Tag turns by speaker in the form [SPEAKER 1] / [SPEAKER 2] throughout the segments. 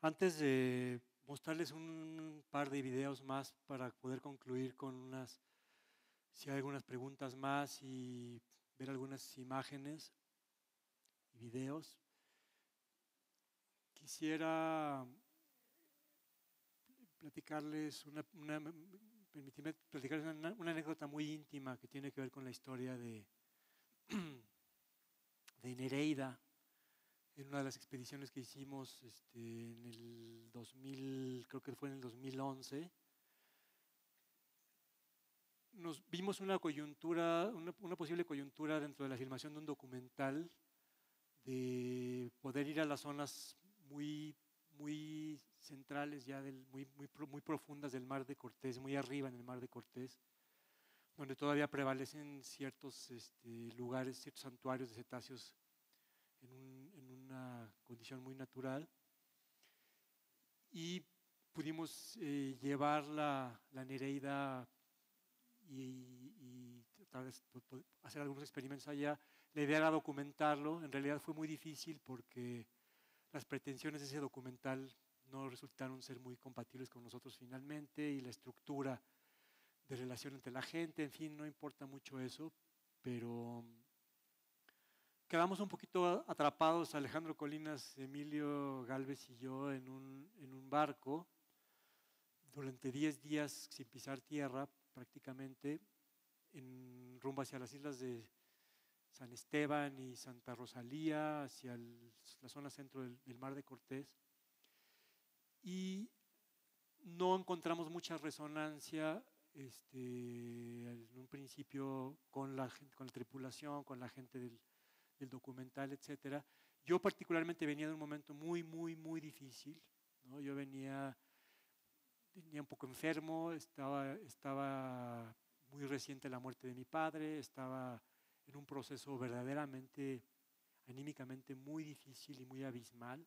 [SPEAKER 1] Antes de mostrarles un par de videos más para poder concluir con si hay algunas preguntas más y ver algunas imágenes y videos, quisiera platicarles permitirme platicarles una anécdota muy íntima que tiene que ver con la historia de Nereida. En una de las expediciones que hicimos en el 2000, creo que fue en el 2011, nos vimos una coyuntura, una posible coyuntura dentro de la filmación de un documental de poder ir a las zonas muy centrales, muy profundas del Mar de Cortés, muy arriba en el Mar de Cortés, donde todavía prevalecen ciertos lugares, ciertos santuarios de cetáceos en una condición muy natural. Y pudimos llevar la Nereida y tratar de hacer algunos experimentos allá. La idea era documentarlo. En realidad fue muy difícil porque las pretensiones de ese documental no resultaron ser muy compatibles con nosotros finalmente, y la estructura de relación entre la gente, en fin, no importa mucho eso, pero quedamos un poquito atrapados, Alejandro Colinas, Emilio Galvez y yo, en un barco durante 10 días sin pisar tierra prácticamente, rumbo hacia las islas de San Esteban y Santa Rosalía, hacia la zona centro del Mar de Cortés. Y no encontramos mucha resonancia en un principio con la tripulación, con la gente del documental, etcétera. Yo particularmente venía de un momento muy difícil, ¿no? Yo venía un poco enfermo, estaba muy reciente la muerte de mi padre, estaba en un proceso verdaderamente, anímicamente muy difícil y muy abismal,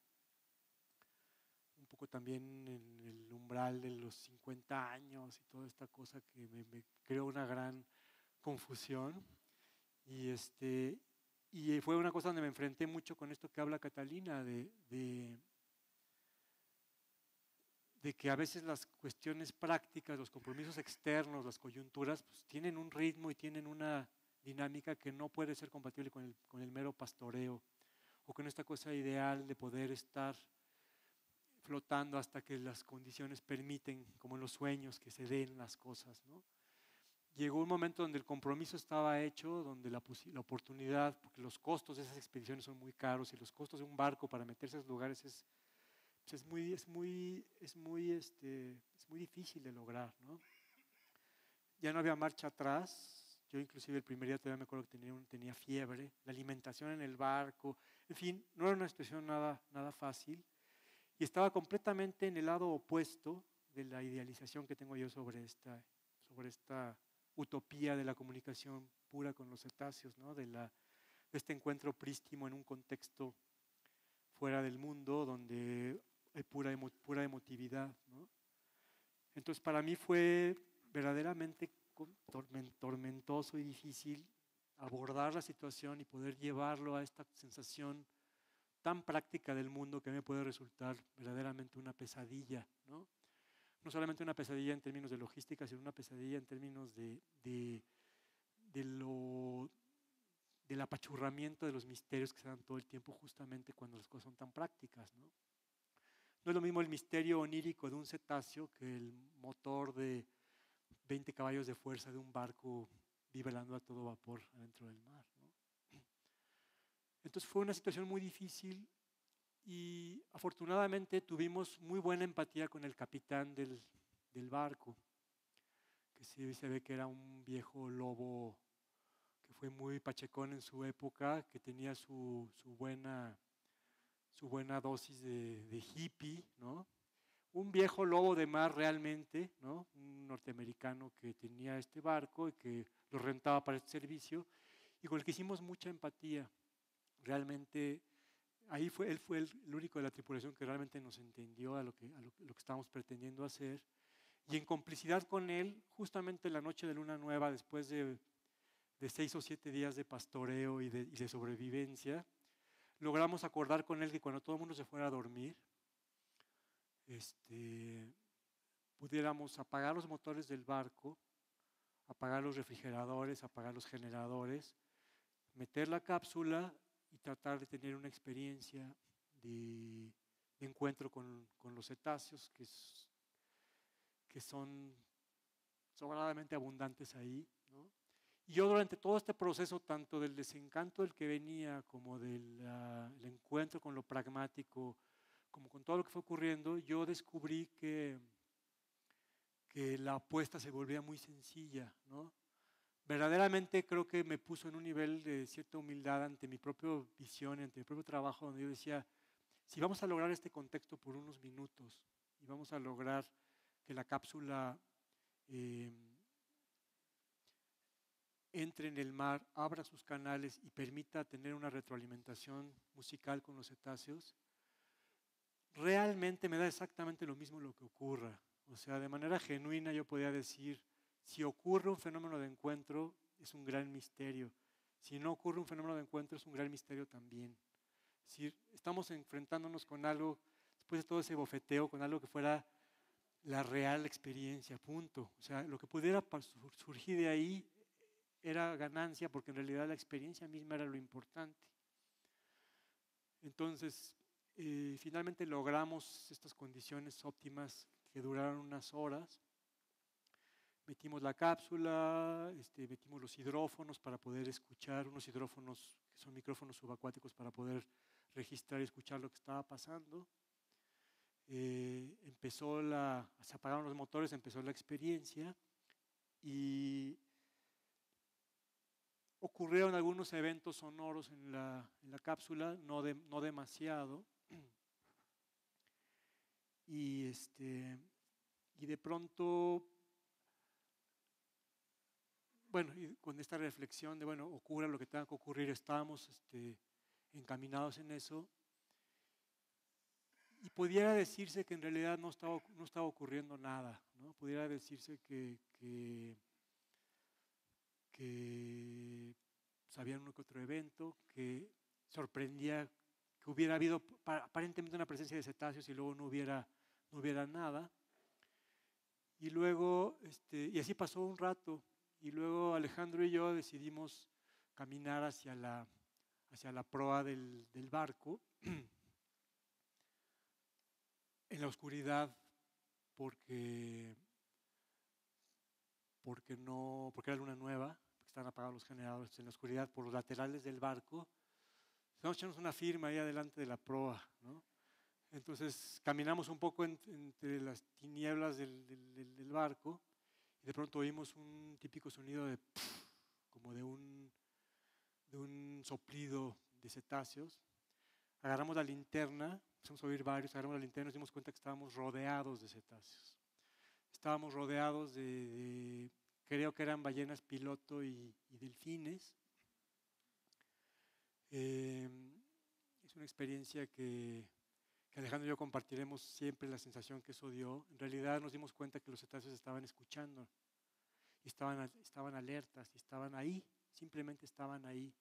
[SPEAKER 1] un poco también en el umbral de los 50 años y toda esta cosa que me creó una gran confusión. Y fue una cosa donde me enfrenté mucho con esto que habla Catalina, de que a veces las cuestiones prácticas, los compromisos externos, las coyunturas, pues tienen un ritmo y tienen una dinámica que no puede ser compatible con el mero pastoreo, o con esta cosa ideal de poder estar flotando hasta que las condiciones permiten, como en los sueños, que se den las cosas, ¿no? Llegó un momento donde el compromiso estaba hecho, donde la oportunidad, porque los costos de esas expediciones son muy caros y los costos de un barco para meterse a esos lugares es muy difícil de lograr, ¿no? Ya no había marcha atrás. Yo inclusive el primer día todavía me acuerdo que tenía fiebre, la alimentación en el barco, en fin, no era una situación nada fácil, y estaba completamente en el lado opuesto de la idealización que tengo yo sobre esta utopía de la comunicación pura con los cetáceos, ¿no? De este encuentro prístino en un contexto fuera del mundo donde hay pura emotividad, ¿no? Entonces para mí fue verdaderamente tormentoso y difícil abordar la situación y poder llevarlo a esta sensación tan práctica del mundo, que me puede resultar verdaderamente una pesadilla, ¿no? No solamente una pesadilla en términos de logística, sino una pesadilla en términos del apachurramiento de los misterios que se dan todo el tiempo, justamente cuando las cosas son tan prácticas, ¿no? No es lo mismo el misterio onírico de un cetáceo que el motor de 20 caballos de fuerza de un barco nivelando a todo vapor adentro del mar, ¿no? Entonces fue una situación muy difícil, y afortunadamente tuvimos muy buena empatía con el capitán del barco, que sí se ve que era un viejo lobo que fue muy pachecón en su época, que tenía su buena dosis de hippie, ¿no? Un viejo lobo de mar realmente, ¿no? Un norteamericano que tenía este barco y que lo rentaba para este servicio, y con el que hicimos mucha empatía. Realmente él fue el único de la tripulación que realmente nos entendió a lo que estábamos pretendiendo hacer, y en complicidad con él, justamente la noche de luna nueva, después de 6 o 7 días de pastoreo y de sobrevivencia, logramos acordar con él que cuando todo el mundo se fuera a dormir, pudiéramos apagar los motores del barco, apagar los refrigeradores, apagar los generadores, meter la cápsula y tratar de tener una experiencia de encuentro con los cetáceos que son sobradamente abundantes ahí, ¿no? Y yo durante todo este proceso, tanto del desencanto del que venía como del encuentro con lo pragmático, como con todo lo que fue ocurriendo, yo descubrí que la apuesta se volvía muy sencilla, ¿no? Verdaderamente creo que me puso en un nivel de cierta humildad ante mi propia visión, ante mi propio trabajo, donde yo decía, si vamos a lograr este contexto por unos minutos y vamos a lograr que la cápsula entre en el mar, abra sus canales y permita tener una retroalimentación musical con los cetáceos, realmente me da exactamente lo mismo lo que ocurra. O sea, de manera genuina yo podía decir, si ocurre un fenómeno de encuentro, es un gran misterio. Si no ocurre un fenómeno de encuentro, es un gran misterio también. Si estamos enfrentándonos con algo, después de todo ese bofeteo, con algo que fuera la real experiencia, punto. O sea, lo que pudiera surgir de ahí era ganancia, porque en realidad la experiencia misma era lo importante. Entonces, finalmente logramos estas condiciones óptimas que duraron unas horas. Metimos la cápsula, metimos los hidrófonos para poder escuchar, unos hidrófonos que son micrófonos subacuáticos para poder registrar y escuchar lo que estaba pasando. Se apagaron los motores, empezó la experiencia y ocurrieron algunos eventos sonoros en la cápsula, no demasiado. Y de pronto, bueno, y con esta reflexión de, bueno, ocurra lo que tenga que ocurrir, estábamos encaminados en eso. Y pudiera decirse que en realidad no estaba ocurriendo nada, ¿no? Pudiera decirse que sabían uno que otro evento, que sorprendía que hubiera habido aparentemente una presencia de cetáceos y luego no hubiera nada. Y luego, y así pasó un rato, y luego Alejandro y yo decidimos caminar hacia la proa del barco en la oscuridad porque era luna nueva, porque estaban apagados los generadores en la oscuridad por los laterales del barco. Vamos a echarnos una firma ahí adelante de la proa, ¿no? Entonces caminamos un poco entre las tinieblas del barco y de pronto oímos un típico sonido de como de un soplido de cetáceos. Agarramos la linterna, empezamos a oír varios, agarramos la linterna y nos dimos cuenta que estábamos rodeados de cetáceos. Estábamos rodeados creo que eran ballenas piloto y delfines. Es una experiencia que Alejandro y yo compartiremos siempre, la sensación que eso dio. En realidad nos dimos cuenta que los cetáceos estaban escuchando, y estaban alertas, y estaban ahí, simplemente estaban ahí.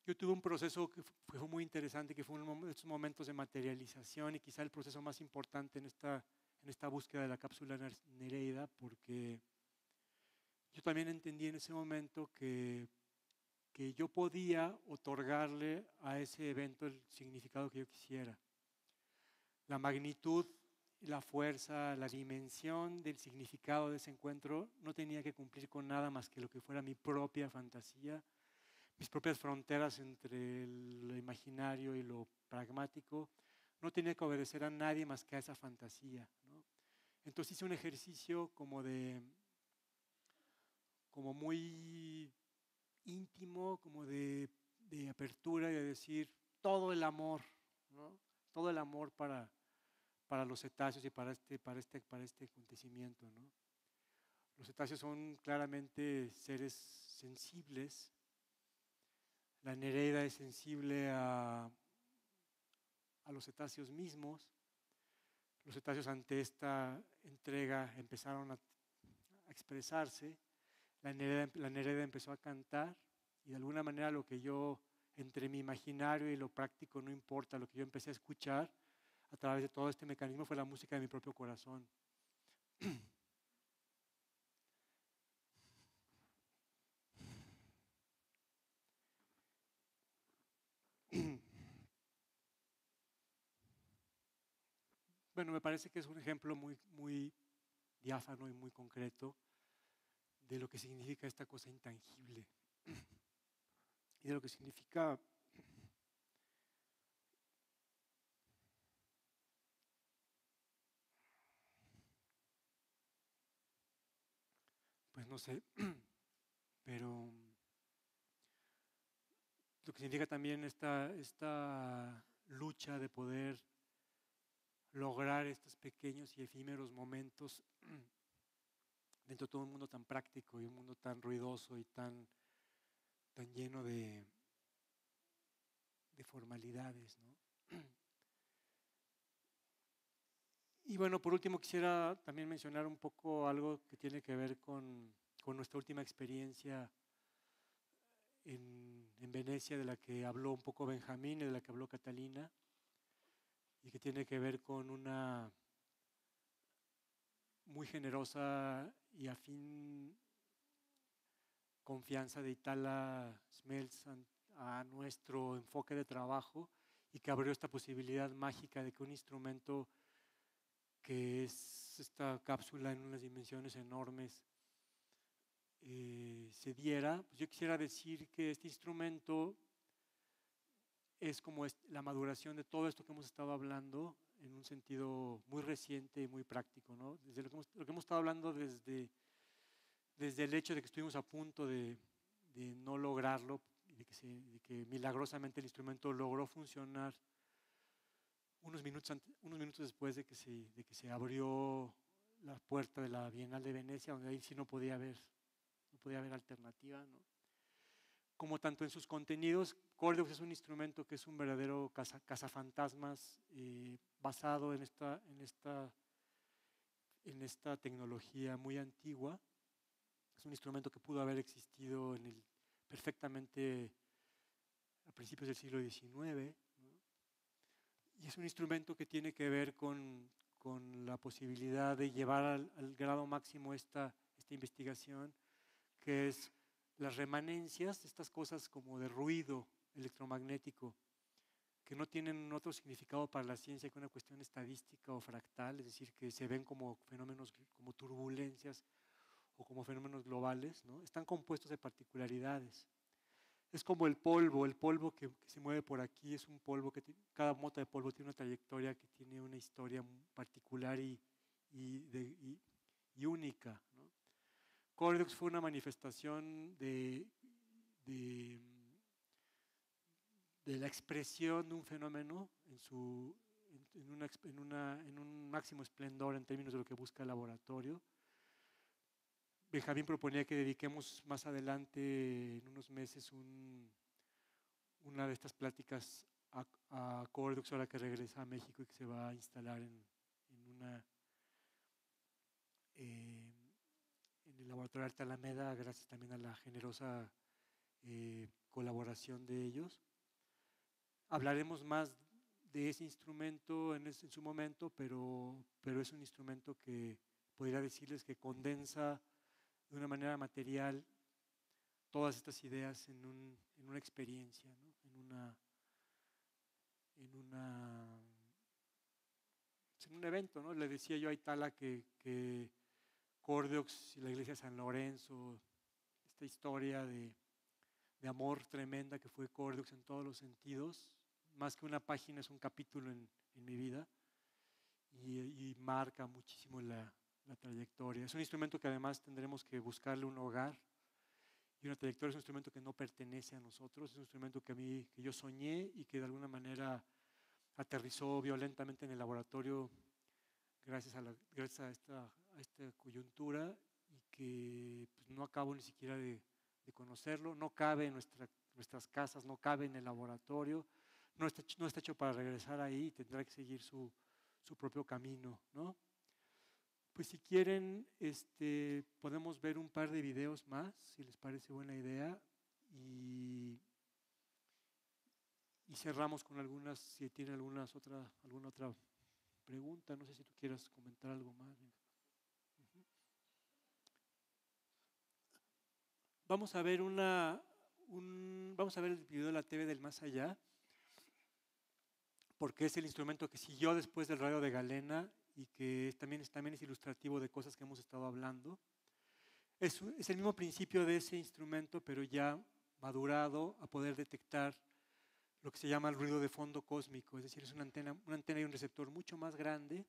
[SPEAKER 1] Yo tuve un proceso que fue muy interesante, que fue uno de estos momentos de materialización y quizá el proceso más importante en esta búsqueda de la cápsula Nereida, porque yo también entendí en ese momento que yo podía otorgarle a ese evento el significado que yo quisiera. La magnitud, la fuerza, la dimensión del significado de ese encuentro no tenía que cumplir con nada más que lo que fuera mi propia fantasía, mis propias fronteras entre lo imaginario y lo pragmático. No tenía que obedecer a nadie más que a esa fantasía, ¿no? Entonces hice un ejercicio como muy íntimo, como de apertura y de decir todo el amor, ¿no? Todo el amor para los cetáceos y para este acontecimiento, ¿no? Los cetáceos son claramente seres sensibles. La Nereida es sensible a los cetáceos mismos. Los cetáceos ante esta entrega empezaron a expresarse. La Nereida empezó a cantar y de alguna manera lo que yo, entre mi imaginario y lo práctico no importa, lo que yo empecé a escuchar, a través de todo este mecanismo fue la música de mi propio corazón. Bueno, me parece que es un ejemplo muy diáfano y muy concreto de lo que significa esta cosa intangible y de lo que significa, pues no sé, pero lo que significa también esta lucha de poder lograr estos pequeños y efímeros momentos dentro de todo un mundo tan práctico y un mundo tan ruidoso y tan lleno de formalidades, ¿no? Y bueno, por último quisiera también mencionar un poco algo que tiene que ver con nuestra última experiencia en Venecia, de la que habló un poco Benjamín y de la que habló Catalina, y que tiene que ver con una muy generosa y afín confianza de Itala Smeltz a nuestro enfoque de trabajo, y que abrió esta posibilidad mágica de que un instrumento que es esta cápsula en unas dimensiones enormes se diera. Pues yo quisiera decir que este instrumento es como la maduración de todo esto que hemos estado hablando en un sentido muy reciente y muy práctico, ¿no? Desde lo que hemos estado hablando desde el hecho de que estuvimos a punto de no lograrlo, de que milagrosamente el instrumento logró funcionar unos minutos después de que se abrió la puerta de la Bienal de Venecia, donde ahí sí no podía haber alternativa, ¿no? Como tanto en sus contenidos, Chordeaux es un instrumento que es un verdadero cazafantasmas basado en esta tecnología muy antigua. Es un instrumento que pudo haber existido perfectamente a principios del siglo XIX, ¿no? Y es un instrumento que tiene que ver con la posibilidad de llevar al grado máximo esta investigación, que es las remanencias, estas cosas como de ruido electromagnético, que no tienen otro significado para la ciencia que una cuestión estadística o fractal, es decir, que se ven como fenómenos, como turbulencias o como fenómenos globales, ¿no? Están compuestos de particularidades. Es como el polvo que se mueve por aquí, es un polvo cada mota de polvo tiene una trayectoria que tiene una historia particular y única, ¿no? Chordeaux fue una manifestación de la expresión de un fenómeno en un máximo esplendor en términos de lo que busca el laboratorio. Benjamín proponía que dediquemos más adelante, en unos meses, una de estas pláticas a Chordeaux, ahora que regresa a México y que se va a instalar en el Laboratorio de Arte Alameda, gracias también a la generosa colaboración de ellos. Hablaremos más de ese instrumento en su momento, pero es un instrumento que podría decirles que condensa de una manera material todas estas ideas en una experiencia, ¿no? en un evento, ¿no? Le decía yo a Itala que Chordeaux y la iglesia de San Lorenzo, esta historia de amor tremenda que fue Chordeaux en todos los sentidos, más que una página es un capítulo en mi vida, y marca muchísimo la trayectoria. Es un instrumento que además tendremos que buscarle un hogar, y una trayectoria. Es un instrumento que no pertenece a nosotros, es un instrumento que yo soñé y que de alguna manera aterrizó violentamente en el laboratorio gracias a esta coyuntura, y que pues, no acabo ni siquiera de conocerlo, no cabe en nuestras casas, no cabe en el laboratorio, no está hecho para regresar ahí, tendrá que seguir su propio camino, ¿no? Pues si quieren, podemos ver un par de videos más, si les parece buena idea, y cerramos con algunas, si tienen alguna otra pregunta. No sé si tú quieras comentar algo más. Ujú. Vamos a ver vamos a ver el video de la TV del más allá, porque es el instrumento que siguió después del radio de Galena y que también es ilustrativo de cosas que hemos estado hablando. Es el mismo principio de ese instrumento, pero ya madurado a poder detectar lo que se llama el ruido de fondo cósmico, es decir, es una antena y un receptor mucho más grande,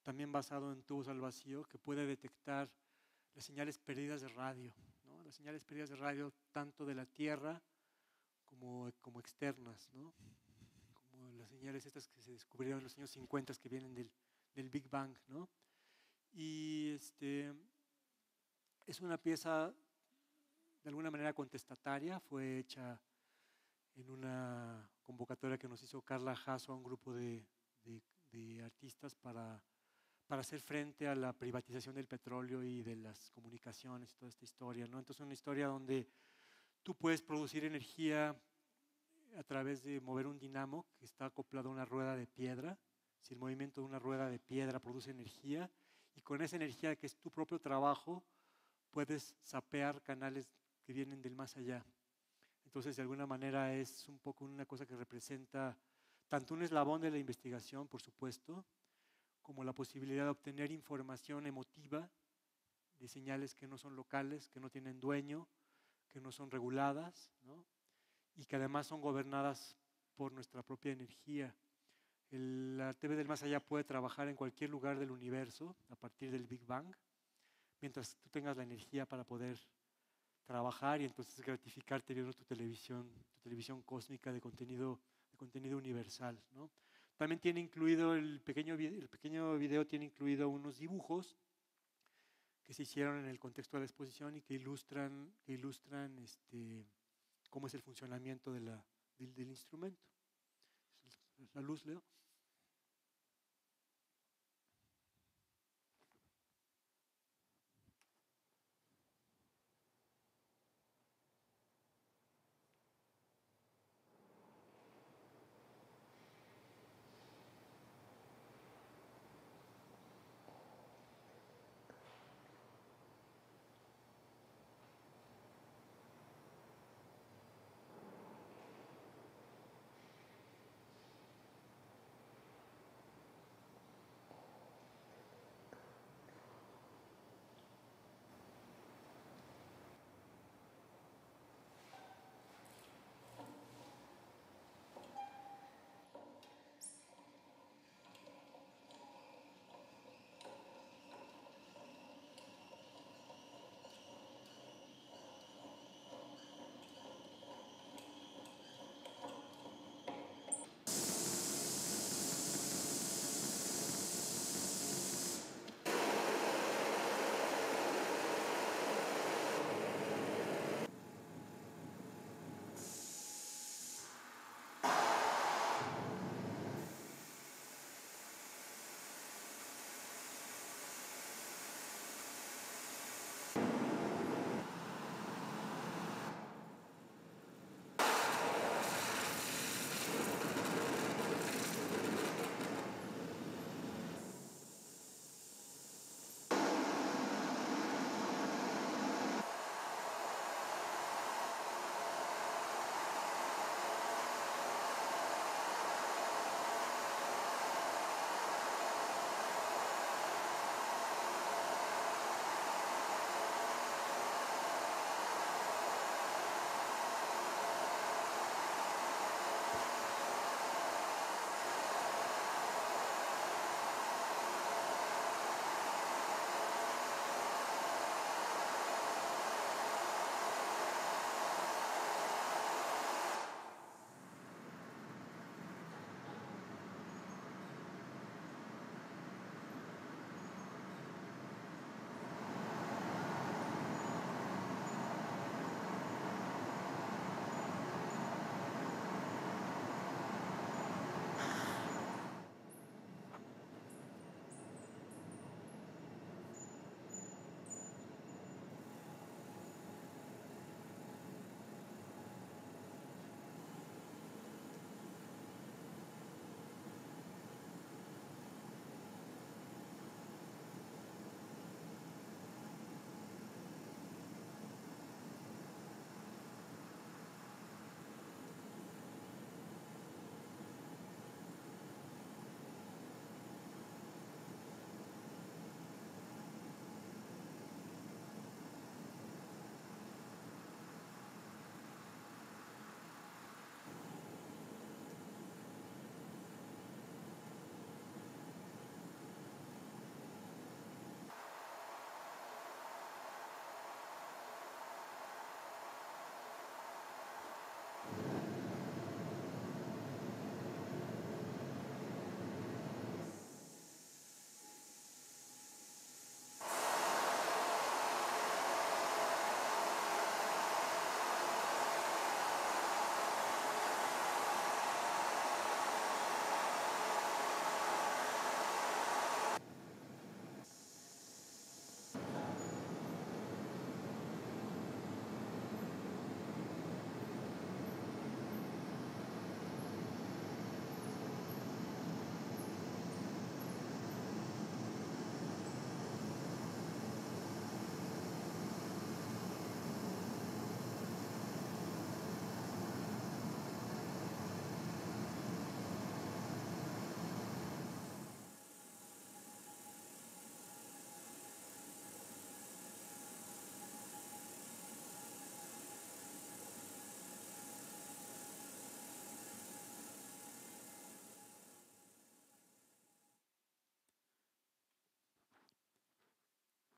[SPEAKER 1] también basado en tubos al vacío, que puede detectar las señales perdidas de radio, ¿no? Las señales perdidas de radio tanto de la Tierra como externas, ¿no? Como las señales estas que se descubrieron en los años 50 que vienen del Big Bang, ¿no? Y es una pieza de alguna manera contestataria, fue hecha en una convocatoria que nos hizo Carla Jasso a un grupo de artistas para hacer frente a la privatización del petróleo y de las comunicaciones y toda esta historia, ¿no? Entonces, una historia donde tú puedes producir energía a través de mover un dinamo que está acoplado a una rueda de piedra. Si el movimiento de una rueda de piedra produce energía, y con esa energía que es tu propio trabajo, puedes sapear canales que vienen del más allá. Entonces, de alguna manera es un poco una cosa que representa tanto un eslabón de la investigación, por supuesto, como la posibilidad de obtener información emotiva de señales que no son locales, que no tienen dueño, que no son reguladas, ¿no? Y que además son gobernadas por nuestra propia energía. La TV del más allá puede trabajar en cualquier lugar del universo a partir del Big Bang, mientras tú tengas la energía para poder trabajar y entonces gratificarte viendo tu televisión cósmica de contenido universal, ¿no? También tiene incluido el pequeño video tiene incluido unos dibujos que se hicieron en el contexto de la exposición y que ilustran cómo es el funcionamiento del instrumento. La luz, Leo.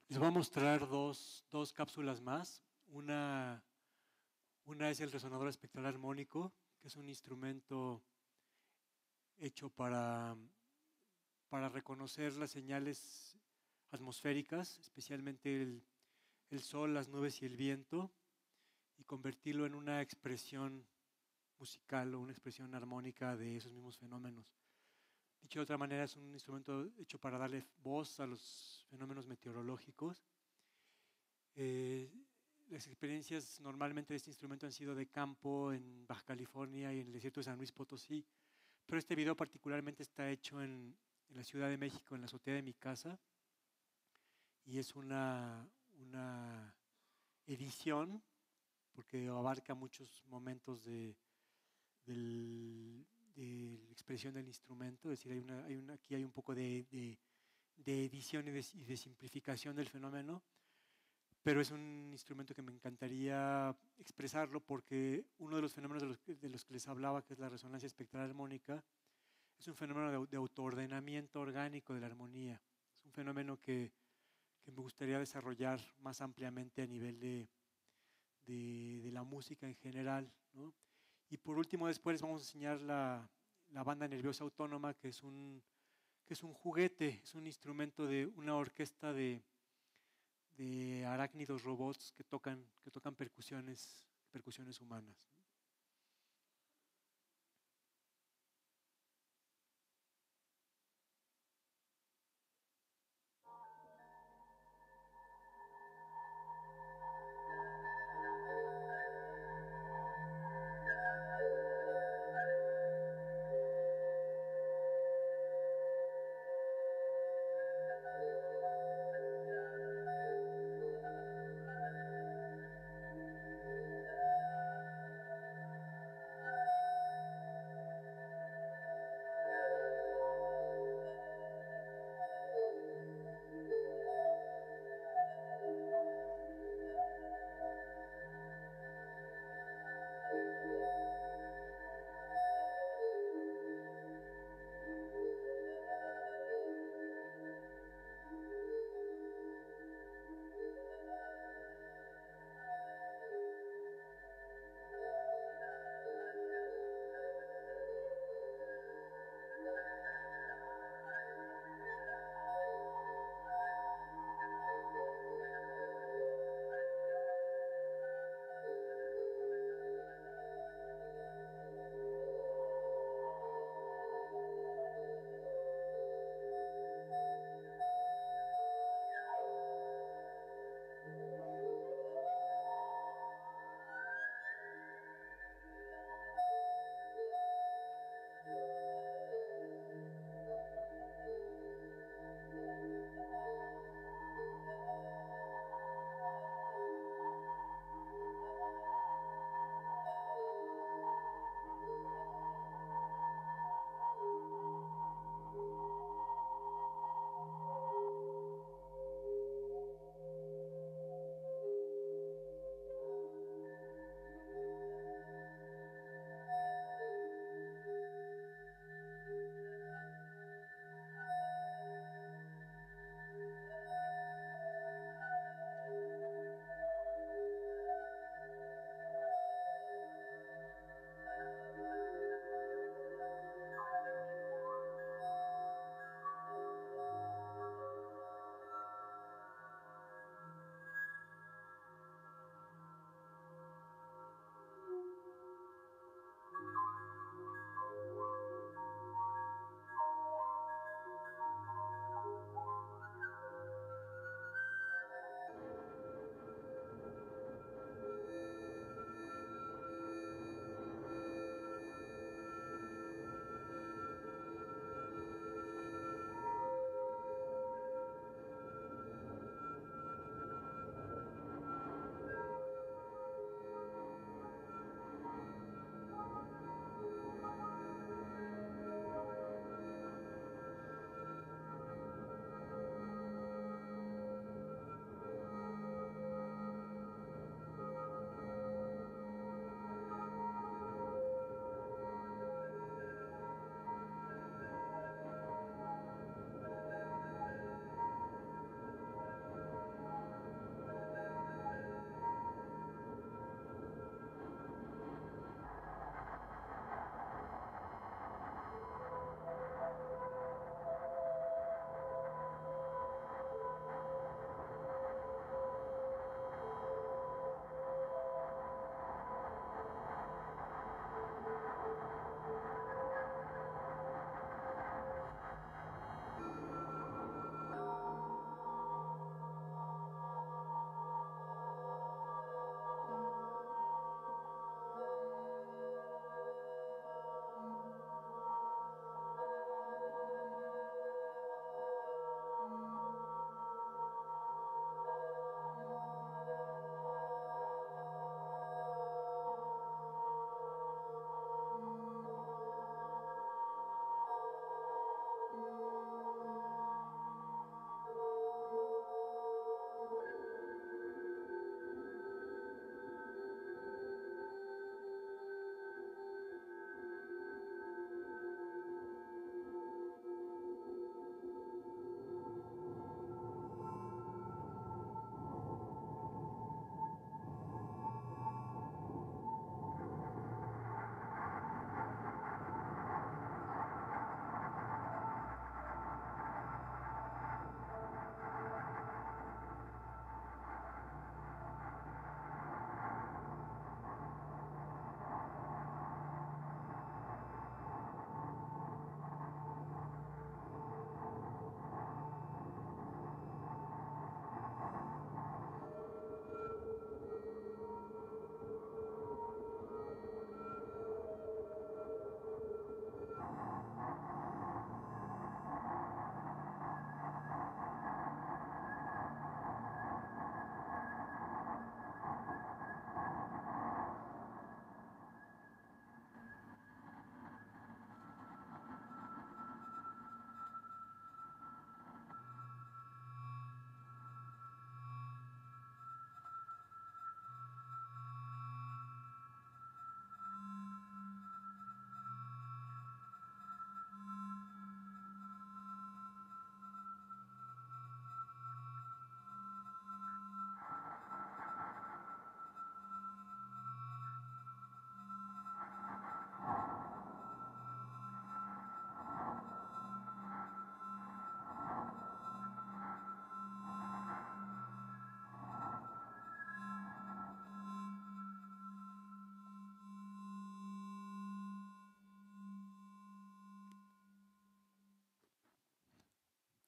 [SPEAKER 1] Les voy a mostrar dos cápsulas más. Una es el resonador espectral armónico, que es un instrumento hecho para reconocer las señales atmosféricas, especialmente el sol, las nubes y el viento, y convertirlo en una expresión musical o una expresión armónica de esos mismos fenómenos. Dicho de otra manera, es un instrumento hecho para darle voz a los fenómenos meteorológicos. Las experiencias normalmente de este instrumento han sido de campo en Baja California y en el desierto de San Luis Potosí, pero este video particularmente está hecho en la Ciudad de México, en la azotea de mi casa, y es una edición porque abarca muchos momentos de expresión del instrumento, es decir, aquí hay un poco de edición y de simplificación del fenómeno, pero es un instrumento que me encantaría expresarlo porque uno de los fenómenos de los que les hablaba, que es la resonancia espectral armónica, es un fenómeno de autoordenamiento orgánico de la armonía. Es un fenómeno que me gustaría desarrollar más ampliamente a nivel de la música en general, ¿no? Y por último, después les vamos a enseñar la banda nerviosa autónoma, que es un juguete, es un instrumento de una orquesta de arácnidos robots que tocan percusiones humanas.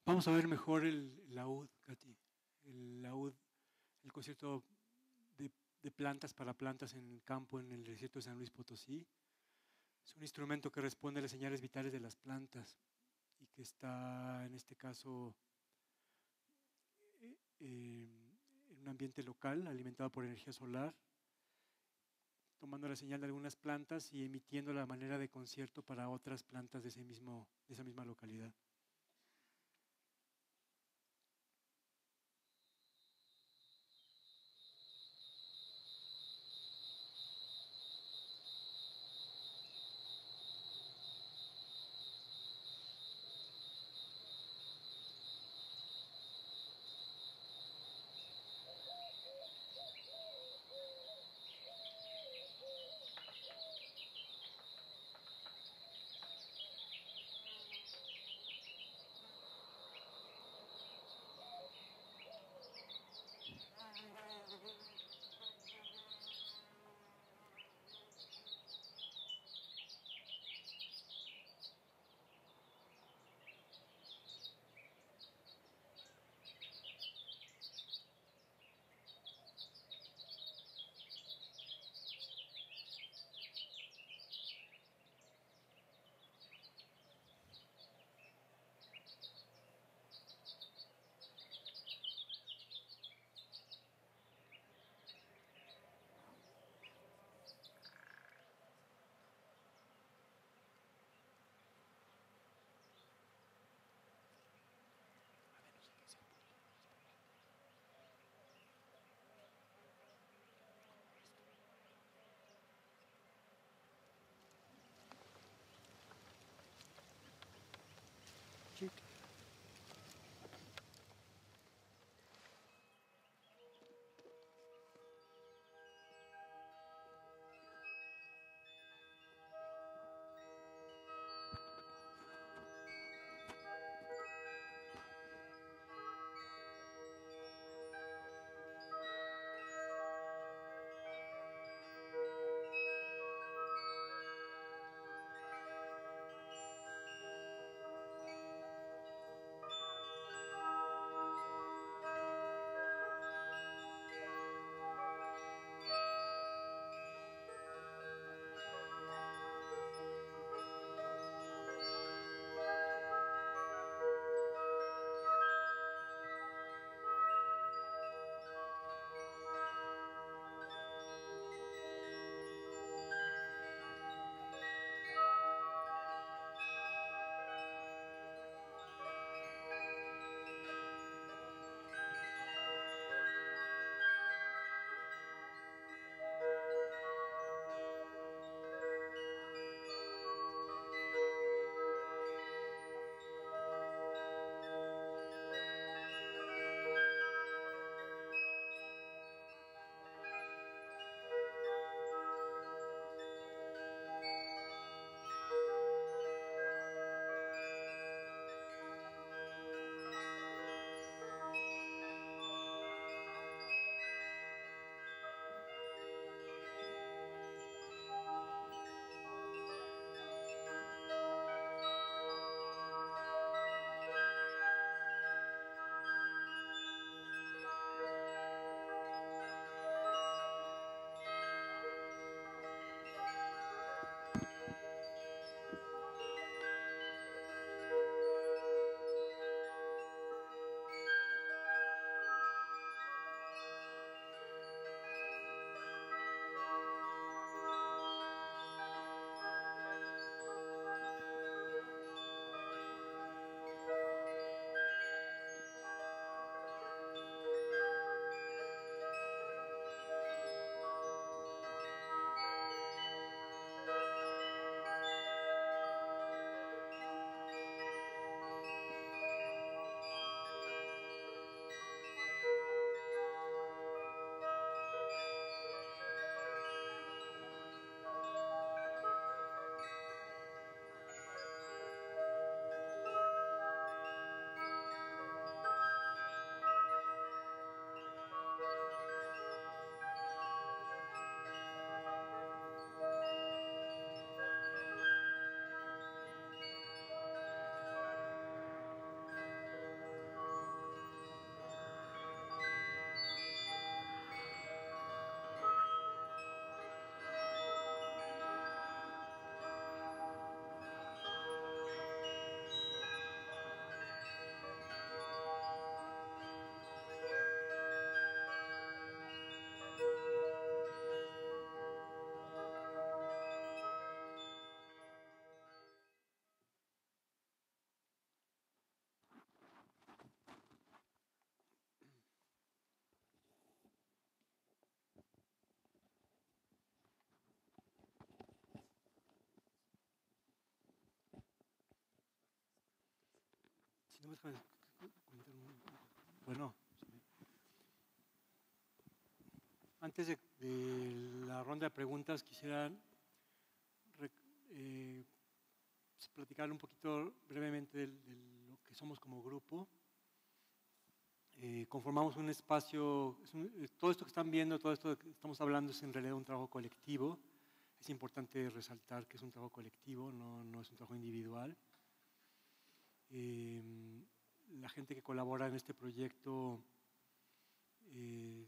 [SPEAKER 1] Vamos a ver mejor el laúd, Katy. El laúd, el concierto de plantas para plantas en el campo en el desierto de San Luis Potosí. Es un instrumento que responde a las señales vitales de las plantas y que está, en este caso, en un ambiente local alimentado por energía solar, tomando la señal de algunas plantas y emitiendo la manera de concierto para otras plantas de esa misma localidad. Bueno, antes de la ronda de preguntas quisiera platicar un poquito brevemente de lo que somos como grupo. Conformamos un espacio, todo esto que están viendo, todo esto que estamos hablando es en realidad un trabajo colectivo. Es importante resaltar que es un trabajo colectivo, no es un trabajo individual. La gente que colabora en este proyecto, en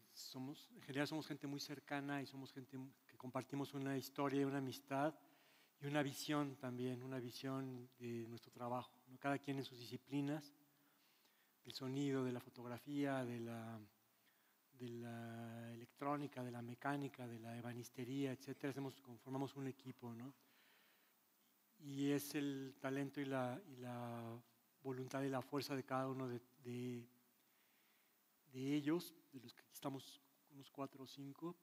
[SPEAKER 1] general somos gente muy cercana y somos gente que compartimos una historia y una amistad y una visión también, una visión de nuestro trabajo, ¿no? Cada quien en sus disciplinas, del sonido, de la fotografía, de la electrónica, de la mecánica, de la ebanistería, etcétera. Conformamos un equipo, ¿no? Y es el talento y la voluntad y la fuerza de cada uno de ellos, de los que aquí estamos unos 4 o 5.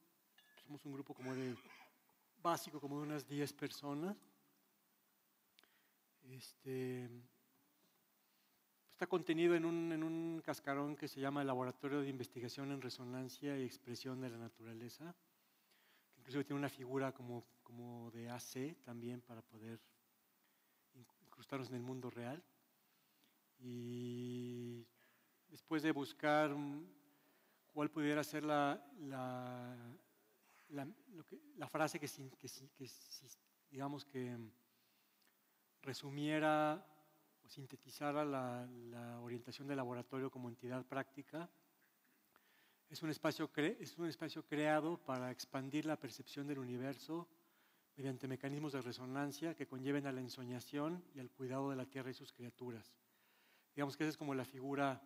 [SPEAKER 1] Somos un grupo básico, como de unas 10 personas. Está contenido en un cascarón que se llama el Laboratorio de Investigación en Resonancia y Expresión de la Naturaleza, que inclusive tiene una figura como de AC también para poder incrustarnos en el mundo real. Y después de buscar cuál pudiera ser la frase que digamos que resumiera o sintetizara la orientación del laboratorio como entidad práctica, es un espacio creado para expandir la percepción del universo mediante mecanismos de resonancia que conlleven a la ensoñación y al cuidado de la Tierra y sus criaturas. Digamos que esa es como la figura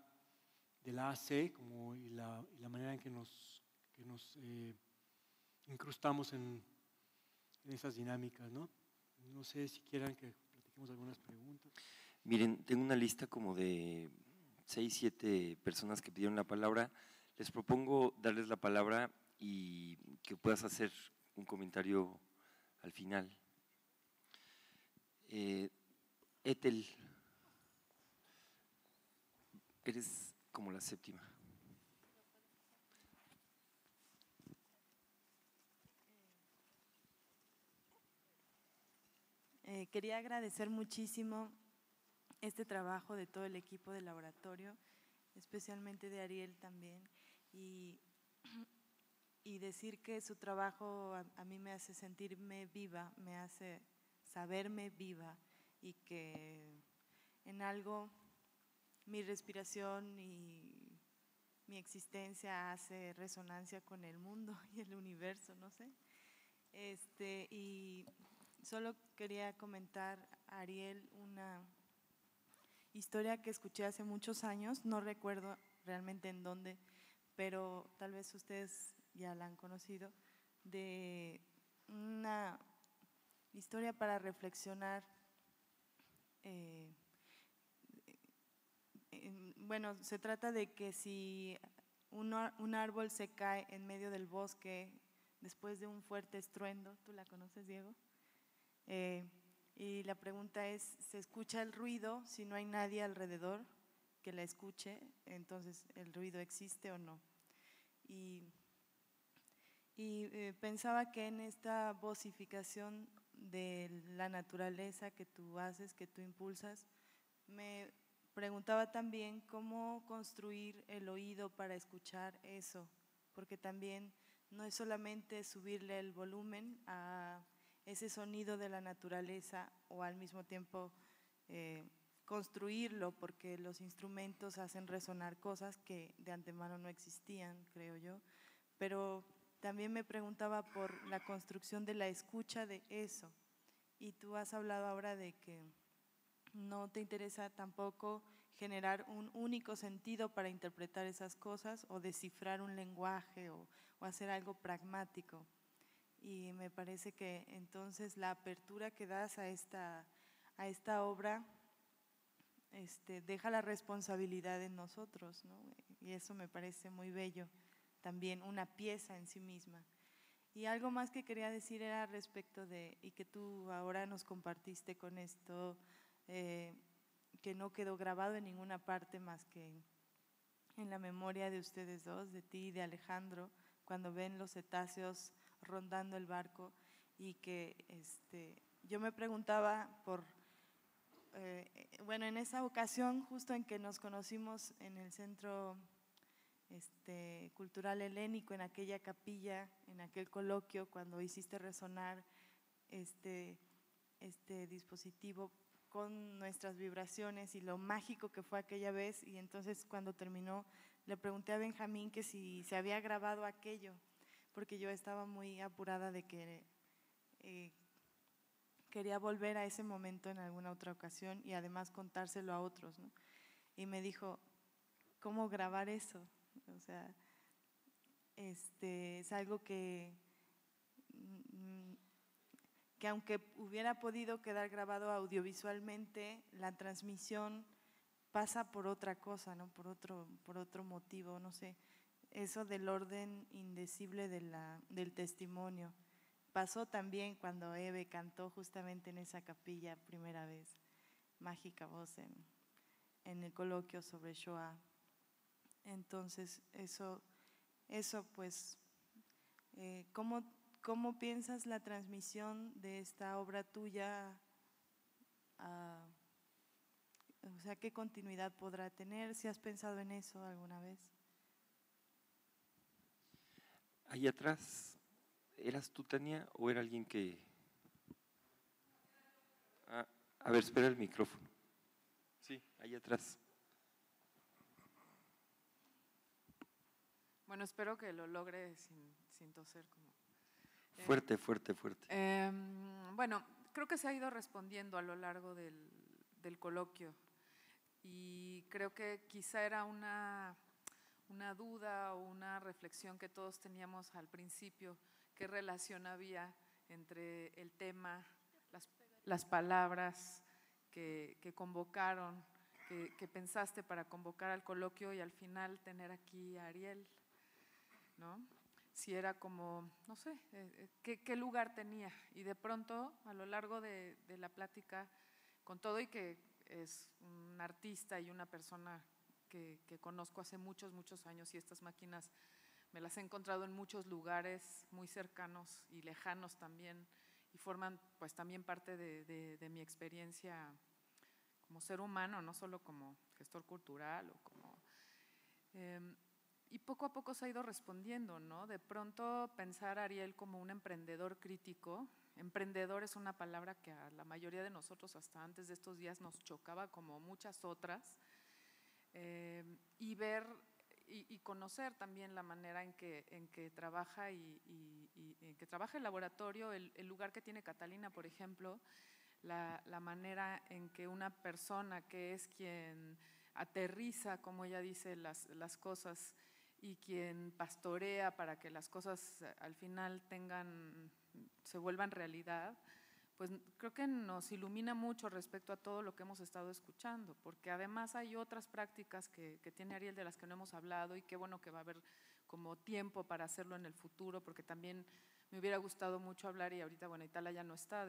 [SPEAKER 1] de la AC y la manera en que nos incrustamos en esas dinámicas, ¿no? No sé si quieran que platiquemos algunas preguntas.
[SPEAKER 2] Miren, tengo una lista como de 6, 7 personas que pidieron la palabra. Les propongo darles la palabra y que puedas hacer un comentario al final. Ethel, eres como la séptima.
[SPEAKER 3] Quería agradecer muchísimo este trabajo de todo el equipo del laboratorio, especialmente de Ariel también, y decir que su trabajo a mí me hace sentirme viva, me hace saberme viva y que en algo mi respiración y mi existencia hace resonancia con el mundo y el universo, no sé. Y solo quería comentar, Ariel, una historia que escuché hace muchos años, no recuerdo realmente en dónde, pero tal vez ustedes ya la han conocido, de una historia para reflexionar. Bueno, se trata de que si un árbol se cae en medio del bosque después de un fuerte estruendo, ¿tú la conoces, Diego? Y la pregunta es, ¿se escucha el ruido si no hay nadie alrededor que la escuche? Entonces, ¿el ruido existe o no? Y pensaba que en esta vocificación de la naturaleza que tú haces, que tú impulsas, me preguntaba también cómo construir el oído para escuchar eso, porque también no es solamente subirle el volumen a ese sonido de la naturaleza o al mismo tiempo construirlo, porque los instrumentos hacen resonar cosas que de antemano no existían, creo yo, pero también me preguntaba por la construcción de la escucha de eso. Y tú has hablado ahora de que no te interesa tampoco generar un único sentido para interpretar esas cosas o descifrar un lenguaje o hacer algo pragmático. Y me parece que entonces la apertura que das a esta obra deja la responsabilidad en nosotros, ¿no? Y eso me parece muy bello, también una pieza en sí misma. Y algo más que quería decir era respecto de, y que tú ahora nos compartiste con esto, que no quedó grabado en ninguna parte más que en la memoria de ustedes dos, de ti y de Alejandro, cuando ven los cetáceos rondando el barco, y que yo me preguntaba bueno, en esa ocasión, justo en que nos conocimos en el Centro Cultural Helénico, en aquella capilla, en aquel coloquio, cuando hiciste resonar este dispositivo con nuestras vibraciones y lo mágico que fue aquella vez, y entonces cuando terminó le pregunté a Benjamín que si se había grabado aquello, porque yo estaba muy apurada de que quería volver a ese momento en alguna otra ocasión y además contárselo a otros, ¿no? Y me dijo, ¿cómo grabar eso? O sea, es algo que aunque hubiera podido quedar grabado audiovisualmente, la transmisión pasa por otra cosa, ¿no? Por otro motivo, no sé. Eso del orden indecible del testimonio. Pasó también cuando Eve cantó justamente en esa capilla primera vez, Mágica Voz, en el coloquio sobre Shoah. Entonces, eso pues, ¿cómo piensas la transmisión de esta obra tuya? O sea, ¿qué continuidad podrá tener? ¿Si has pensado en eso alguna vez?
[SPEAKER 2] Ahí atrás, ¿eras tú, Tania, o era alguien que… a ver, espera el micrófono. Sí, ahí atrás.
[SPEAKER 4] Bueno, espero que lo logre sin toser.
[SPEAKER 2] Fuerte, fuerte, fuerte.
[SPEAKER 4] Bueno, creo que se ha ido respondiendo a lo largo del coloquio, y creo que quizá era una duda o una reflexión que todos teníamos al principio: qué relación había entre el tema, las palabras que convocaron, que pensaste para convocar al coloquio, y al final tener aquí a Ariel, ¿no? Si era como, no sé, qué lugar tenía. Y de pronto, a lo largo de la plática, con todo y que es un artista y una persona que conozco hace muchos, muchos años, y estas máquinas me las he encontrado en muchos lugares muy cercanos y lejanos también, y forman pues también parte de mi experiencia como ser humano, no solo como gestor cultural o como… y poco a poco se ha ido respondiendo, ¿no? De pronto pensar a Ariel como un emprendedor crítico. Emprendedor es una palabra que a la mayoría de nosotros hasta antes de estos días nos chocaba, como muchas otras, y ver y conocer también la manera en que trabaja y en que trabaja el laboratorio, el lugar que tiene Catalina, por ejemplo, la manera en que una persona que es quien aterriza, como ella dice, las cosas, y quien pastorea para que las cosas al final se vuelvan realidad, pues creo que nos ilumina mucho respecto a todo lo que hemos estado escuchando, porque además hay otras prácticas que tiene Ariel de las que no hemos hablado, y qué bueno que va a haber como tiempo para hacerlo en el futuro, porque también me hubiera gustado mucho hablar, y ahorita, bueno, Itala ya no está,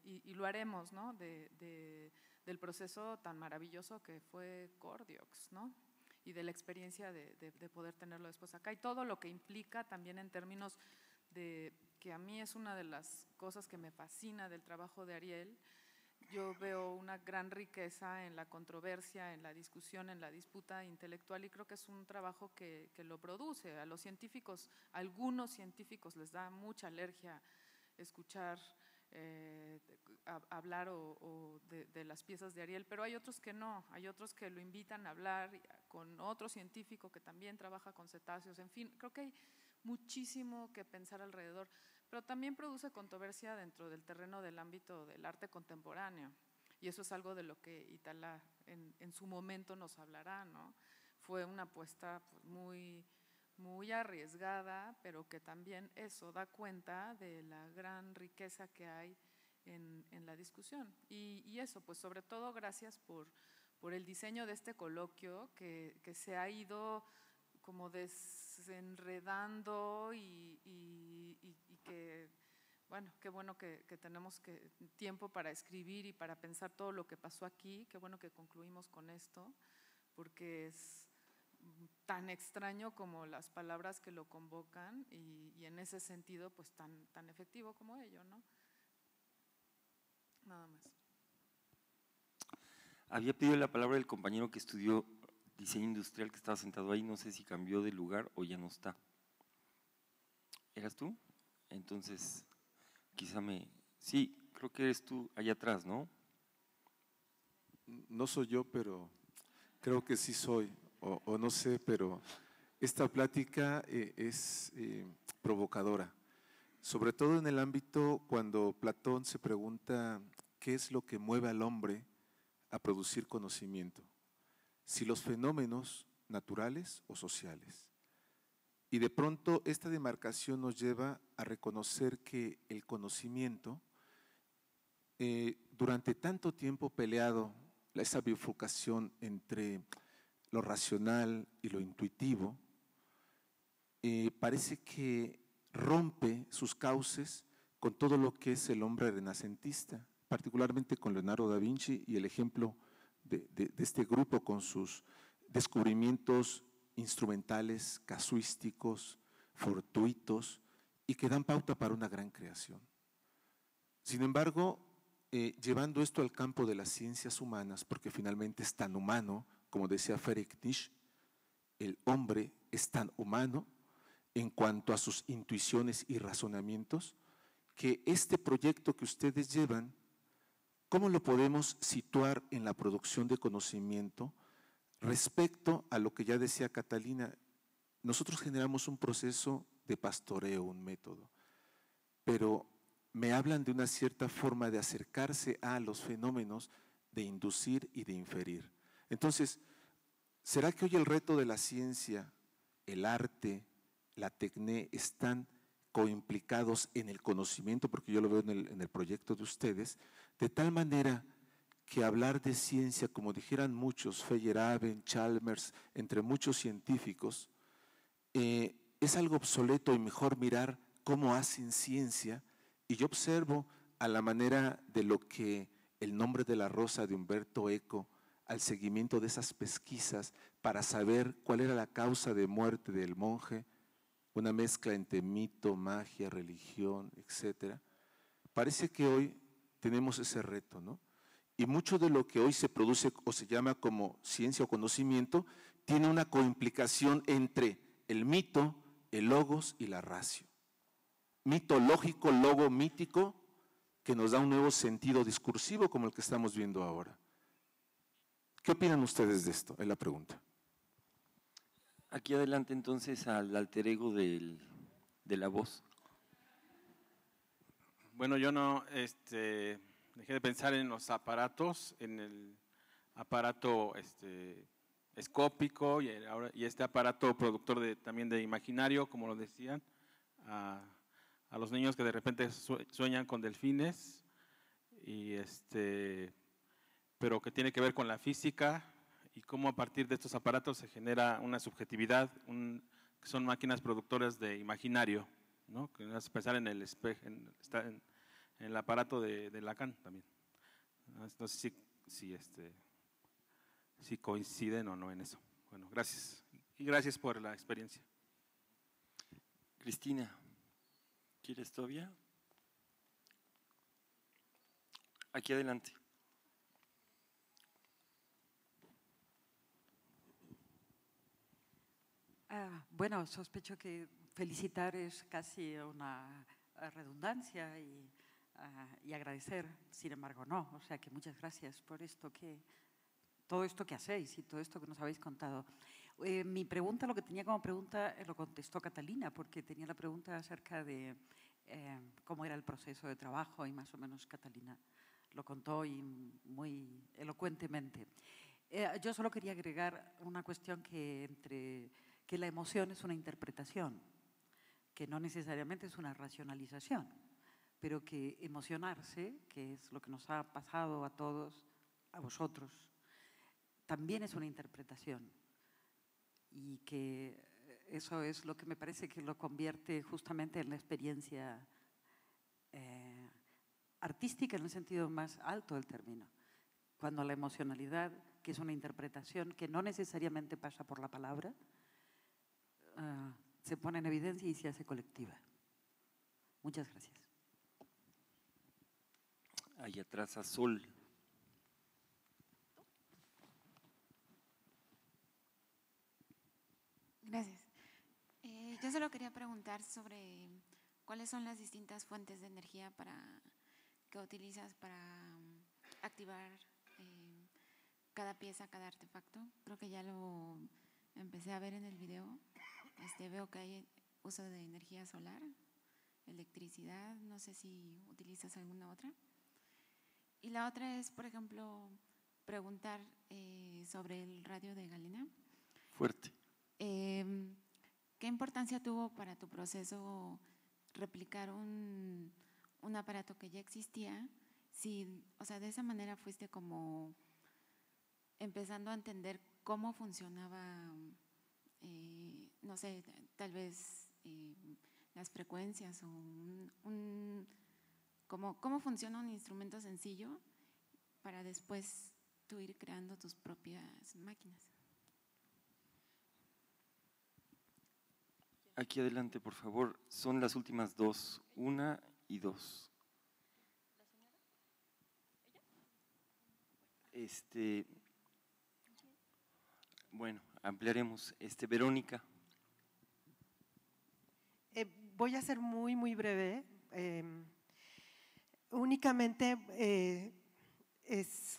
[SPEAKER 4] y lo haremos, ¿no? Del proceso tan maravilloso que fue Cordiox, ¿no? Y de la experiencia de poder tenerlo después acá, y todo lo que implica también en términos de que a mí es una de las cosas que me fascina del trabajo de Ariel. Yo veo una gran riqueza en la controversia, en la discusión, en la disputa intelectual, y creo que es un trabajo que lo produce. A los científicos, a algunos científicos les da mucha alergia escuchar hablar de las piezas de Ariel, pero hay otros que no, hay otros que lo invitan a hablar con otro científico que también trabaja con cetáceos. En fin, creo que hay muchísimo que pensar alrededor, pero también produce controversia dentro del terreno del ámbito del arte contemporáneo, y eso es algo de lo que Itala en su momento nos hablará, ¿no? Fue una apuesta pues, muy arriesgada, pero que también eso da cuenta de la gran riqueza que hay en la discusión. Y eso, pues sobre todo gracias por el diseño de este coloquio que se ha ido como desenredando, y que, bueno, qué bueno que tenemos tiempo para escribir y para pensar todo lo que pasó aquí, qué bueno que concluimos con esto, porque es tan extraño como las palabras que lo convocan y en ese sentido pues tan efectivo como ello, ¿no? Nada más.
[SPEAKER 2] Había pedido la palabra el compañero que estudió diseño industrial que estaba sentado ahí, no sé si cambió de lugar o ya no está. ¿Eras tú? Entonces, quizá sí, creo que eres tú allá atrás, ¿no?
[SPEAKER 5] No soy yo, pero creo que sí soy, o no sé, pero esta plática es provocadora, sobre todo en el ámbito cuando Platón se pregunta qué es lo que mueve al hombre a producir conocimiento, si los fenómenos naturales o sociales. Y de pronto esta demarcación nos lleva a reconocer que el conocimiento, durante tanto tiempo peleado, esa bifurcación entre lo racional y lo intuitivo, parece que rompe sus cauces con todo lo que es el hombre renacentista, particularmente con Leonardo da Vinci y el ejemplo de este grupo con sus descubrimientos instrumentales, casuísticos, fortuitos y que dan pauta para una gran creación. Sin embargo, llevando esto al campo de las ciencias humanas, porque finalmente es tan humano, como decía Friedrich Nietzsche, el hombre es tan humano en cuanto a sus intuiciones y razonamientos, que este proyecto que ustedes llevan, ¿cómo lo podemos situar en la producción de conocimiento respecto a lo que ya decía Catalina? Nosotros generamos un proceso de pastoreo, un método, pero me hablan de una cierta forma de acercarse a los fenómenos, de inducir y de inferir. Entonces, ¿será que hoy el reto de la ciencia, el arte, la tecné están coimplicados en el conocimiento? Porque yo lo veo en el proyecto de ustedes, de tal manera que hablar de ciencia, como dijeran muchos, Feyerabend, Chalmers, entre muchos científicos, es algo obsoleto y mejor mirar cómo hacen ciencia. Y yo observo a la manera de lo que El nombre de la rosa de Humberto Eco, al seguimiento de esas pesquisas para saber cuál era la causa de muerte del monje, una mezcla entre mito, magia, religión, etc. Parece que hoy tenemos ese reto, ¿no? Y mucho de lo que hoy se produce o se llama como ciencia o conocimiento tiene una coimplicación entre el mito, el logos y la ratio. Mito lógico, logo mítico, que nos da un nuevo sentido discursivo como el que estamos viendo ahora. ¿Qué opinan ustedes de esto? Es la pregunta.
[SPEAKER 2] Aquí adelante entonces al alter ego de la voz.
[SPEAKER 6] Bueno, yo no dejé de pensar en los aparatos, en el aparato escópico y este aparato productor también de imaginario, como lo decían, a los niños que de repente sueñan con delfines, pero que tiene que ver con la física y cómo a partir de estos aparatos se genera una subjetividad, que son máquinas productoras de imaginario, ¿no? Que nos hace pensar en el espejo, en el aparato de Lacan también. No sé si coinciden o no en eso. Bueno, gracias. Y gracias por la experiencia.
[SPEAKER 2] Cristina, ¿quieres todavía? Aquí adelante.
[SPEAKER 7] Bueno, sospecho que felicitar es casi una redundancia y agradecer, sin embargo no. O sea que muchas gracias por todo esto que hacéis y todo esto que nos habéis contado. Mi pregunta, lo que tenía como pregunta, lo contestó Catalina, porque tenía la pregunta acerca de cómo era el proceso de trabajo y más o menos Catalina lo contó y muy elocuentemente. Yo solo quería agregar una cuestión que la emoción es una interpretación, que no necesariamente es una racionalización, pero que emocionarse, que es lo que nos ha pasado a todos, a vosotros, también es una interpretación. Y que eso es lo que me parece que lo convierte justamente en la experiencia artística en el sentido más alto del término, cuando la emocionalidad, que es una interpretación que no necesariamente pasa por la palabra, se pone en evidencia y se hace colectiva. Muchas gracias.
[SPEAKER 2] Ahí atrás a Sol.
[SPEAKER 8] Gracias. Yo solo quería preguntar sobre cuáles son las distintas fuentes de energía que utilizas para activar cada pieza, cada artefacto. Creo que ya lo empecé a ver en el video. Veo que hay uso de energía solar, electricidad, no sé si utilizas alguna otra. Y la otra es, por ejemplo, preguntar sobre el radio de Galena.
[SPEAKER 2] Fuerte.
[SPEAKER 8] ¿Qué importancia tuvo para tu proceso replicar un aparato que ya existía? Si, o sea, de esa manera fuiste como empezando a entender cómo funcionaba, no sé, tal vez las frecuencias o cómo funciona un instrumento sencillo para después tú ir creando tus propias máquinas.
[SPEAKER 2] Aquí adelante, por favor. Son las últimas dos, 1 y 2. Bueno, ampliaremos. Verónica.
[SPEAKER 9] Voy a ser muy, muy breve. Únicamente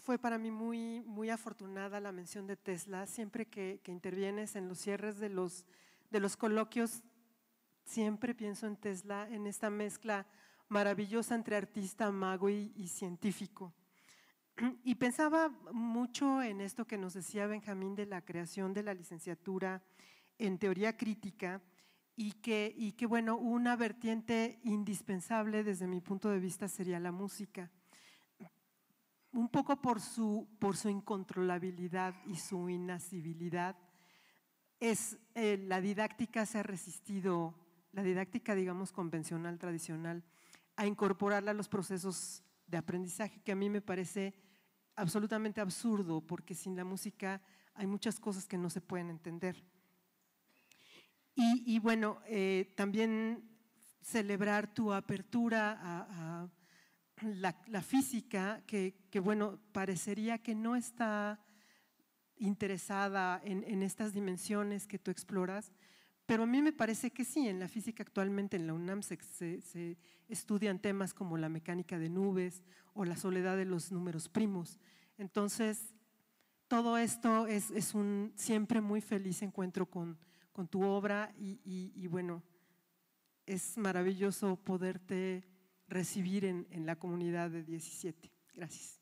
[SPEAKER 9] fue para mí muy, muy afortunada la mención de Tesla. Siempre que intervienes en los cierres de los coloquios, siempre pienso en Tesla, en esta mezcla maravillosa entre artista, mago y científico. Y pensaba mucho en esto que nos decía Benjamín de la creación de la licenciatura en teoría crítica y que bueno, una vertiente indispensable desde mi punto de vista sería la música. Un poco por su incontrolabilidad y su inasibilidad, la didáctica se ha resistido, la didáctica digamos convencional, tradicional, a incorporarla a los procesos de aprendizaje, que a mí me parece absolutamente absurdo, porque sin la música hay muchas cosas que no se pueden entender. Y bueno, también celebrar tu apertura a la física, que bueno, parecería que no está interesada en estas dimensiones que tú exploras, pero a mí me parece que sí. En la física actualmente en la UNAM se estudian temas como la mecánica de nubes o la soledad de los números primos. Entonces, todo esto es un siempre muy feliz encuentro con tu obra y bueno, es maravilloso poderte recibir en la comunidad de 17. Gracias.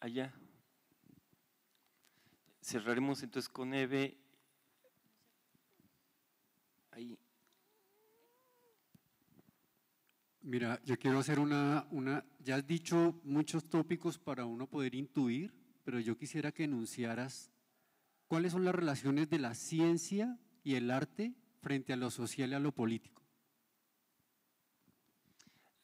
[SPEAKER 2] Allá. Cerraremos entonces con Eve. Ahí.
[SPEAKER 10] Mira, yo quiero hacer ya has dicho muchos tópicos para uno poder intuir, pero yo quisiera que enunciaras cuáles son las relaciones de la ciencia y el arte frente a lo social y a lo político.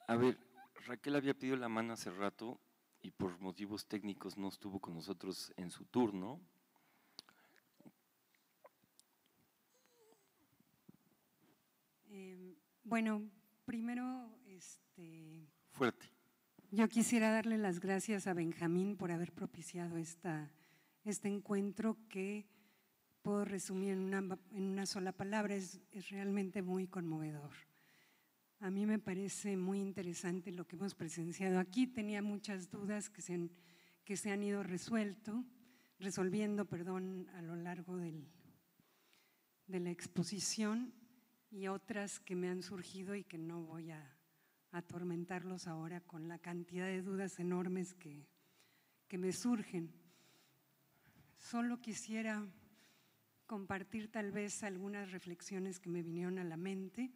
[SPEAKER 2] A ver, Raquel había pedido la mano hace rato y por motivos técnicos no estuvo con nosotros en su turno.
[SPEAKER 11] Bueno, primero,
[SPEAKER 2] fuerte.
[SPEAKER 11] Yo quisiera darle las gracias a Benjamín por haber propiciado este encuentro que puedo resumir en una sola palabra, es realmente muy conmovedor. A mí me parece muy interesante lo que hemos presenciado aquí. Tenía muchas dudas que se han ido resolviendo a lo largo de la exposición, y otras que me han surgido y que no voy a atormentarlos ahora con la cantidad de dudas enormes que me surgen. Solo quisiera compartir tal vez algunas reflexiones que me vinieron a la mente.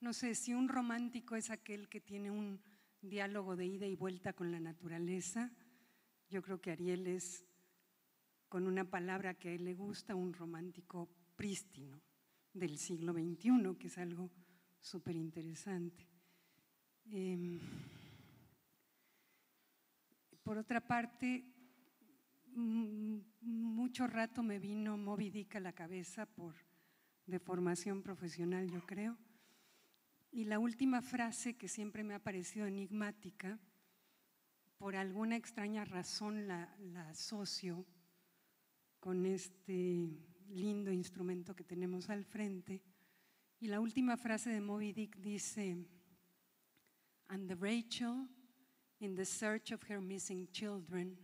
[SPEAKER 11] No sé, si un romántico es aquel que tiene un diálogo de ida y vuelta con la naturaleza, yo creo que Ariel es, con una palabra que a él le gusta, un romántico prístino, del siglo XXI, que es algo súper interesante. Por otra parte, mucho rato me vino Moby Dick a la cabeza de formación profesional, yo creo. Y la última frase que siempre me ha parecido enigmática, por alguna extraña razón la asocio con este lindo instrumento que tenemos al frente. Y la última frase de Moby Dick dice: "And the Rachel, in the search of her missing children,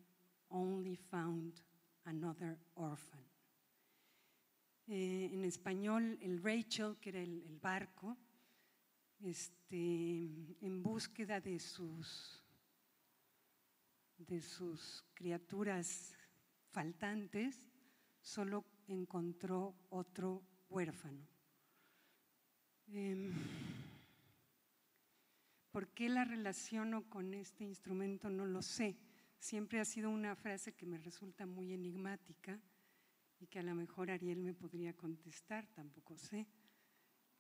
[SPEAKER 11] only found another orphan". En español, el Rachel, que era el barco, en búsqueda de sus criaturas faltantes, solo encontró otro huérfano. ¿Por qué la relaciono con este instrumento? No lo sé. Siempre ha sido una frase que me resulta muy enigmática y que a lo mejor Ariel me podría contestar, tampoco sé,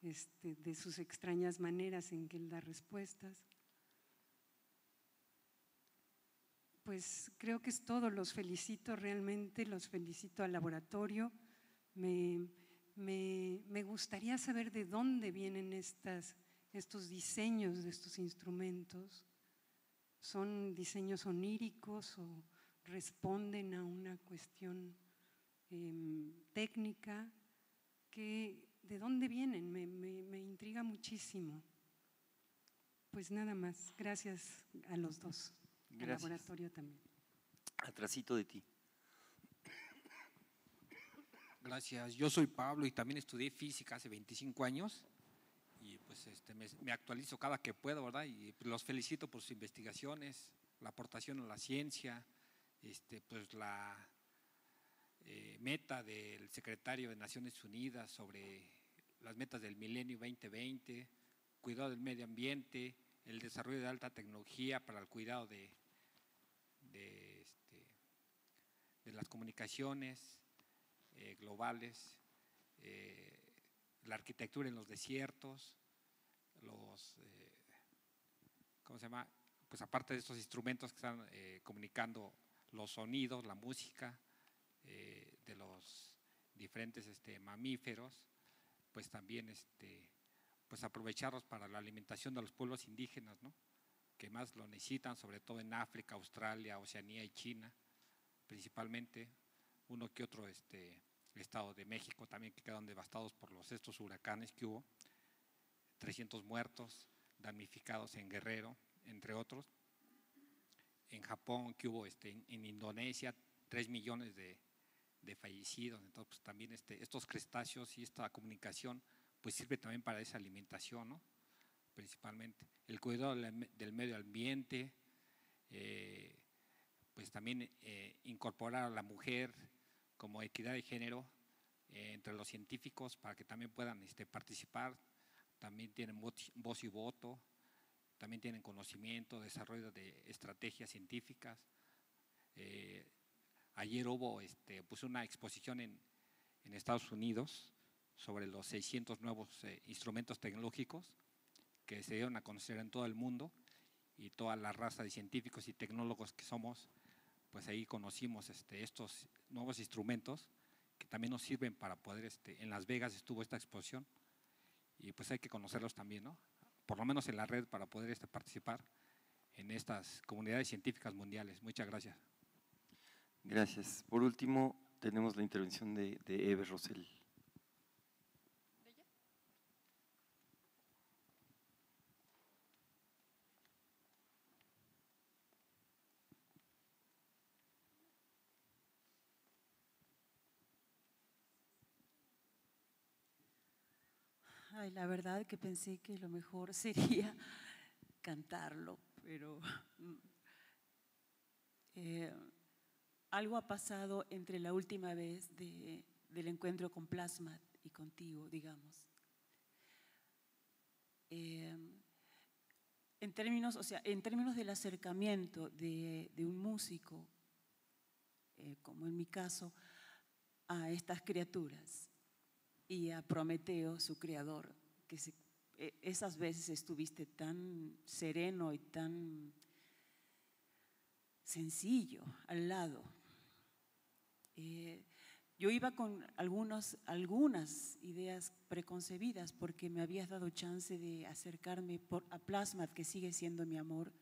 [SPEAKER 11] de sus extrañas maneras en que él da respuestas. Pues creo que es todo. Los felicito realmente, los felicito al laboratorio. Me gustaría saber de dónde vienen estos diseños de estos instrumentos. ¿Son diseños oníricos o responden a una cuestión técnica? ¿De dónde vienen? Me intriga muchísimo. Pues nada más. Gracias a los dos. Al laboratorio también.
[SPEAKER 2] Atrasito de ti.
[SPEAKER 12] Gracias. Yo soy Pablo y también estudié física hace 25 años y pues me actualizo cada que puedo, ¿verdad? Y los felicito por sus investigaciones, la aportación a la ciencia, pues la meta del secretario de Naciones Unidas sobre las metas del Milenio 2020, cuidado del medio ambiente, el desarrollo de alta tecnología para el cuidado de las comunicaciones globales, la arquitectura en los desiertos, ¿cómo se llama? Pues aparte de estos instrumentos que están comunicando los sonidos, la música de los diferentes mamíferos, pues también pues aprovecharlos para la alimentación de los pueblos indígenas, ¿no? Que más lo necesitan, sobre todo en África, Australia, Oceanía y China, principalmente. Uno que otro estado de México también que quedaron devastados por estos huracanes que hubo, 300 muertos, damnificados en Guerrero, entre otros. En Japón que hubo, en Indonesia, 3 millones de fallecidos. Entonces pues, también estos crustáceos y esta comunicación pues sirve también para esa alimentación, ¿no? Principalmente el cuidado del medio ambiente, pues también incorporar a la mujer como equidad de género entre los científicos para que también puedan participar, también tienen voz y voto, también tienen conocimiento, desarrollo de estrategias científicas. Ayer hubo pues una exposición en Estados Unidos sobre los 600 nuevos instrumentos tecnológicos que se dieron a conocer en todo el mundo, y toda la raza de científicos y tecnólogos que somos, pues ahí conocimos estos nuevos instrumentos que también nos sirven para poder, en Las Vegas estuvo esta exposición y pues hay que conocerlos también, ¿no? Por lo menos en la red para poder participar en estas comunidades científicas mundiales. Muchas gracias.
[SPEAKER 2] Gracias. Por último, tenemos la intervención de Eve Rosell.
[SPEAKER 13] Ay, la verdad que pensé que lo mejor sería cantarlo, pero algo ha pasado entre la última vez del encuentro con Plasma y contigo, digamos. En términos del acercamiento de un músico, como en mi caso, a estas criaturas. y a Prometeo, su creador, que esas veces estuviste tan sereno y tan sencillo al lado. Yo iba con algunas ideas preconcebidas porque me habías dado chance de acercarme a Plasmat, que sigue siendo mi amor,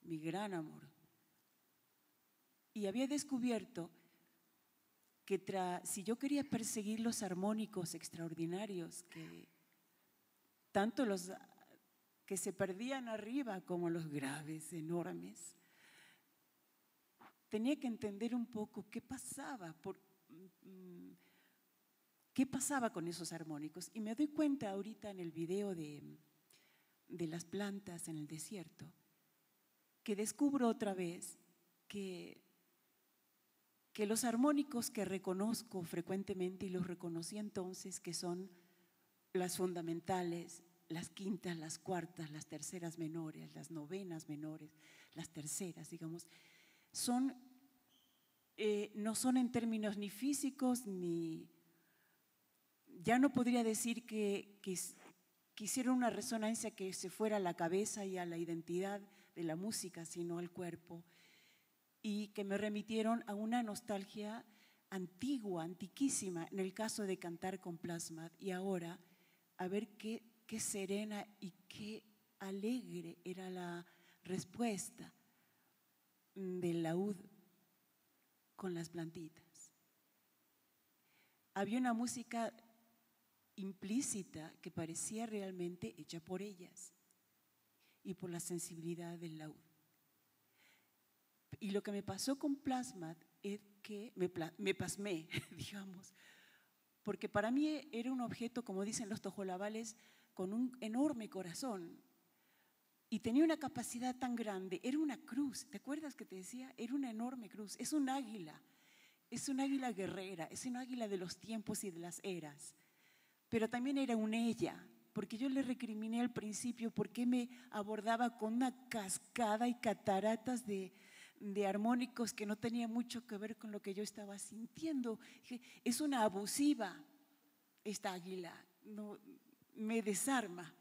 [SPEAKER 13] mi gran amor. Y había descubierto que si yo quería perseguir los armónicos extraordinarios, que tanto los que se perdían arriba como los graves, enormes, tenía que entender un poco qué pasaba, qué pasaba con esos armónicos. Y me doy cuenta ahorita en el video de las plantas en el desierto, que descubro otra vez que los armónicos que reconozco frecuentemente, y los reconocí entonces, que son las fundamentales, las quintas, las cuartas, las terceras menores, las novenas menores, las terceras, digamos, no son en términos ni físicos, ni… Ya no podría decir que hicieron una resonancia que se fuera a la cabeza y a la identidad de la música, sino al cuerpo, y que me remitieron a una nostalgia antigua, antiquísima, en el caso de cantar con Plasmat, y ahora a ver qué serena y qué alegre era la respuesta del laúd con las plantitas. Había una música implícita que parecía realmente hecha por ellas y por la sensibilidad del laúd. Y lo que me pasó con Plasmat es que me pasmé, digamos, porque para mí era un objeto, como dicen los tojolabales, con un enorme corazón y tenía una capacidad tan grande. Era una cruz, ¿te acuerdas que te decía? Era una enorme cruz, es un águila guerrera, es un águila de los tiempos y de las eras, pero también era un ella, porque yo le recriminé al principio por qué me abordaba con una cascada y cataratas de armónicos que no tenía mucho que ver con lo que yo estaba sintiendo. Dije, es una abusiva esta águila, no, me desarma.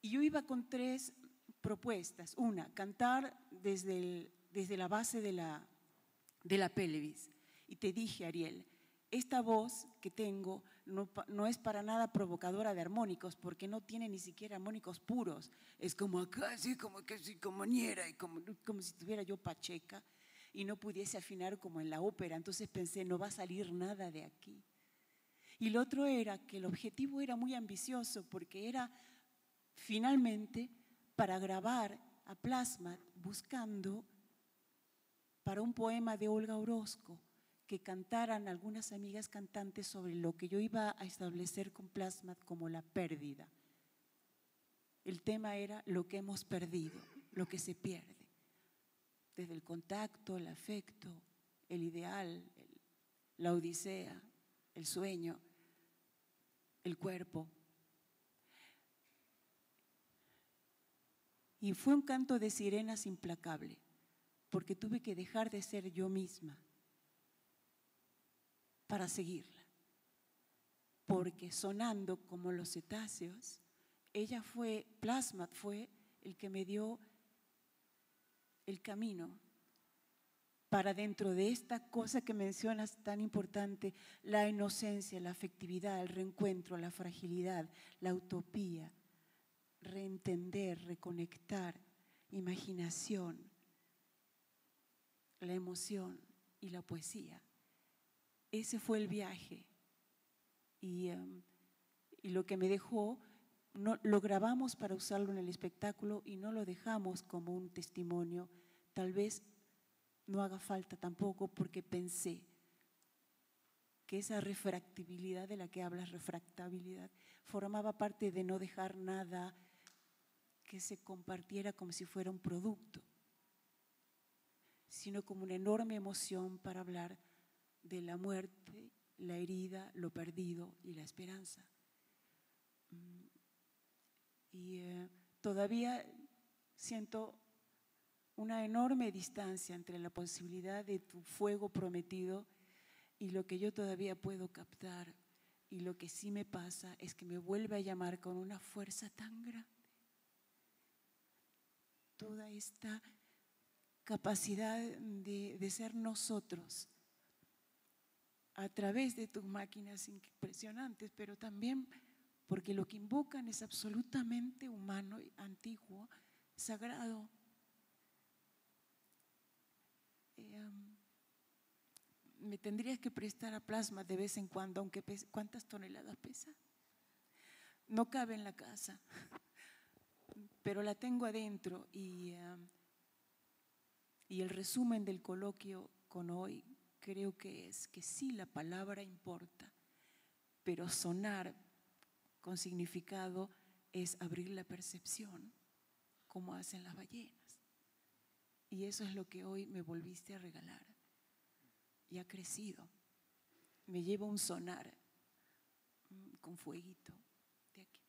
[SPEAKER 13] Y yo iba con 3 propuestas. Una, cantar desde la base de la pelvis. Y te dije, Ariel, esta voz que tengo no es para nada provocadora de armónicos, porque no tiene ni siquiera armónicos puros. Es como acá, así como que soy como niera, y como si tuviera yo pacheca y no pudiese afinar como en la ópera. Entonces pensé, no va a salir nada de aquí. Y lo otro era que el objetivo era muy ambicioso, porque era finalmente para grabar a Plasmat, buscando para un poema de Olga Orozco, que cantaran algunas amigas cantantes sobre lo que yo iba a establecer con Plasmat como la pérdida. El tema era lo que hemos perdido, lo que se pierde, desde el contacto, el afecto, el ideal, la odisea, el sueño, el cuerpo. Y fue un canto de sirenas implacable, porque tuve que dejar de ser yo misma para seguirla, porque sonando como los cetáceos, Plasmat fue el que me dio el camino para, dentro de esta cosa que mencionas tan importante, la inocencia, la afectividad, el reencuentro, la fragilidad, la utopía, reentender, reconectar, imaginación, la emoción y la poesía. Ese fue el viaje, y lo que me dejó, lo grabamos para usarlo en el espectáculo y no lo dejamos como un testimonio. Tal vez no haga falta tampoco, porque pensé que esa refractibilidad de la que hablas, refractabilidad, formaba parte de no dejar nada que se compartiera como si fuera un producto, sino como una enorme emoción para hablar de la muerte, la herida, lo perdido y la esperanza. Y todavía siento una enorme distancia entre la posibilidad de tu fuego prometido y lo que yo todavía puedo captar y lo que sí me pasa es que me vuelve a llamar con una fuerza tan grande. Toda esta capacidad de ser nosotros a través de tus máquinas impresionantes, pero también porque lo que invocan es absolutamente humano, antiguo, sagrado. Me tendrías que prestar a Plasma de vez en cuando, aunque pese, ¿cuántas toneladas pesa? No cabe en la casa, pero la tengo adentro y el resumen del coloquio con hoy creo que es que sí, la palabra importa, pero sonar con significado es abrir la percepción, como hacen las ballenas. Y eso es lo que hoy me volviste a regalar. Y ha crecido. Me lleva un sonar con fueguito de aquí.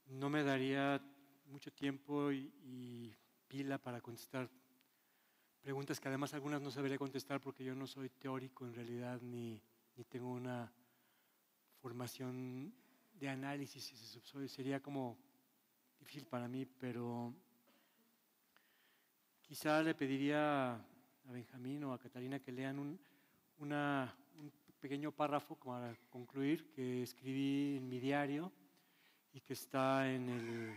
[SPEAKER 1] No me daría mucho tiempo y pila para contestar preguntas que además algunas no sabería contestar porque yo no soy teórico en realidad ni tengo una formación de análisis, sería como difícil para mí, pero quizá le pediría a Benjamín o a Catalina que lean un pequeño párrafo para concluir que escribí en mi diario y que está en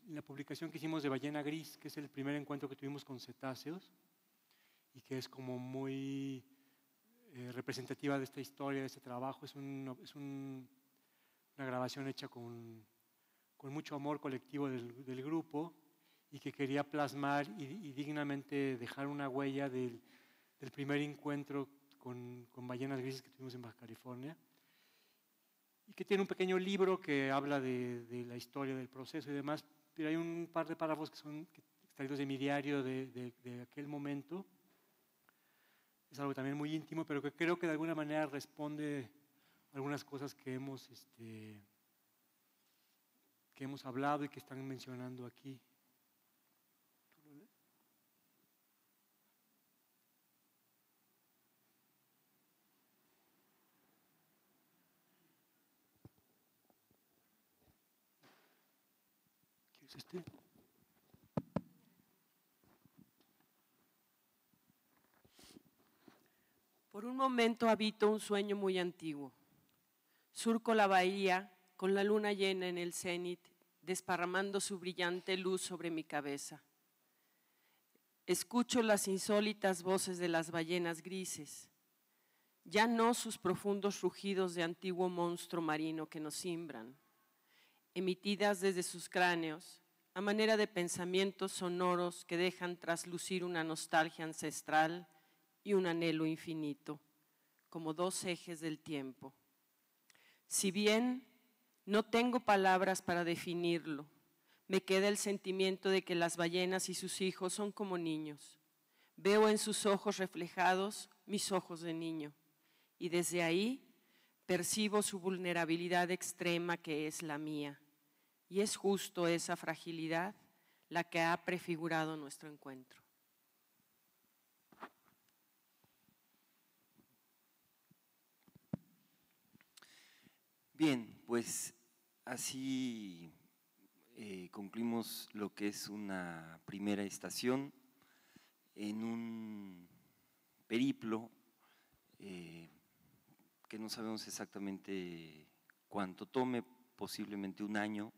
[SPEAKER 1] la publicación que hicimos de Ballena Gris, que es el primer encuentro que tuvimos con cetáceos y que es como muy representativa de esta historia, de este trabajo. Es una grabación hecha con mucho amor colectivo del grupo y que quería plasmar y dignamente dejar una huella del primer encuentro con ballenas grises que tuvimos en Baja California, y que tiene un pequeño libro que habla de la historia del proceso y demás, pero hay un par de párrafos que son extraídos de mi diario de aquel momento. Es algo también muy íntimo, pero que creo que de alguna manera responde a algunas cosas que hemos hablado y que están mencionando aquí. ¿Quieres este?
[SPEAKER 14] Por un momento habito un sueño muy antiguo. Surco la bahía con la luna llena en el cénit, desparramando su brillante luz sobre mi cabeza. Escucho las insólitas voces de las ballenas grises, ya no sus profundos rugidos de antiguo monstruo marino que nos simbran, emitidas desde sus cráneos a manera de pensamientos sonoros que dejan traslucir una nostalgia ancestral y un anhelo infinito, como dos ejes del tiempo. Si bien no tengo palabras para definirlo, me queda el sentimiento de que las ballenas y sus hijos son como niños. Veo en sus ojos reflejados mis ojos de niño, y desde ahí percibo su vulnerabilidad extrema que es la mía, y es justo esa fragilidad la que ha prefigurado nuestro encuentro.
[SPEAKER 2] Bien, pues así concluimos lo que es una primera estación en un periplo que no sabemos exactamente cuánto tome, posiblemente un año,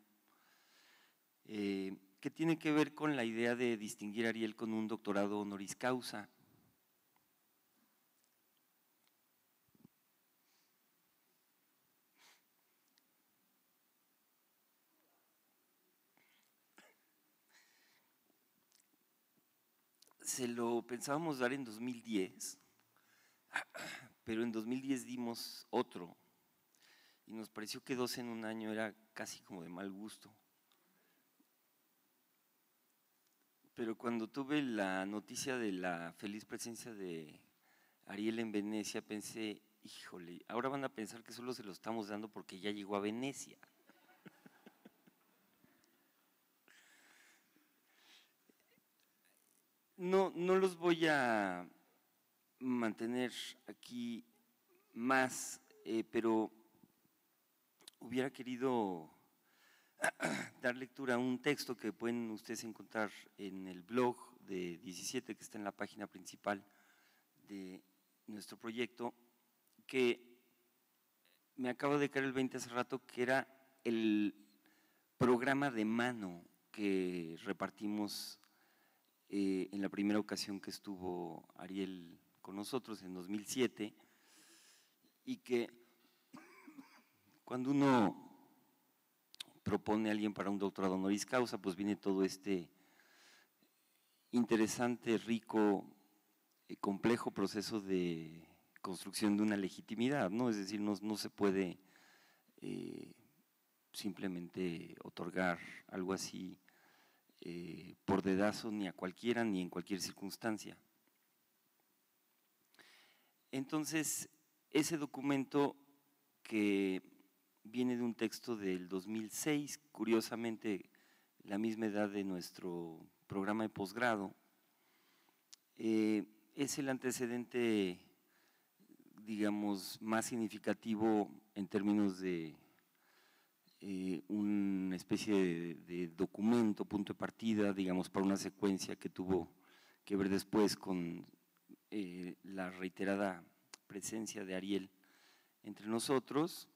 [SPEAKER 2] que tiene que ver con la idea de distinguir a Ariel con un doctorado honoris causa. Se lo pensábamos dar en 2010, pero en 2010 dimos otro y nos pareció que 2 en un año era casi como de mal gusto. Pero cuando tuve la noticia de la feliz presencia de Ariel en Venecia, pensé, híjole, ahora van a pensar que solo se lo estamos dando porque ya llegó a Venecia. No los voy a mantener aquí más, pero hubiera querido dar lectura a un texto que pueden ustedes encontrar en el blog de 17, que está en la página principal de nuestro proyecto, que me acabo de caer el 20 hace rato, que era el programa de mano que repartimos en la primera ocasión que estuvo Ariel con nosotros, en 2007, y que cuando uno propone a alguien para un doctorado honoris causa, pues viene todo este interesante, rico, complejo proceso de construcción de una legitimidad, ¿no? Es decir, no se puede simplemente otorgar algo así por dedazo ni a cualquiera ni en cualquier circunstancia. Entonces, ese documento que viene de un texto del 2006, curiosamente la misma edad de nuestro programa de posgrado, es el antecedente, digamos, más significativo en términos de una especie de documento, punto de partida, digamos, para una secuencia que tuvo que ver después con la reiterada presencia de Ariel entre nosotros.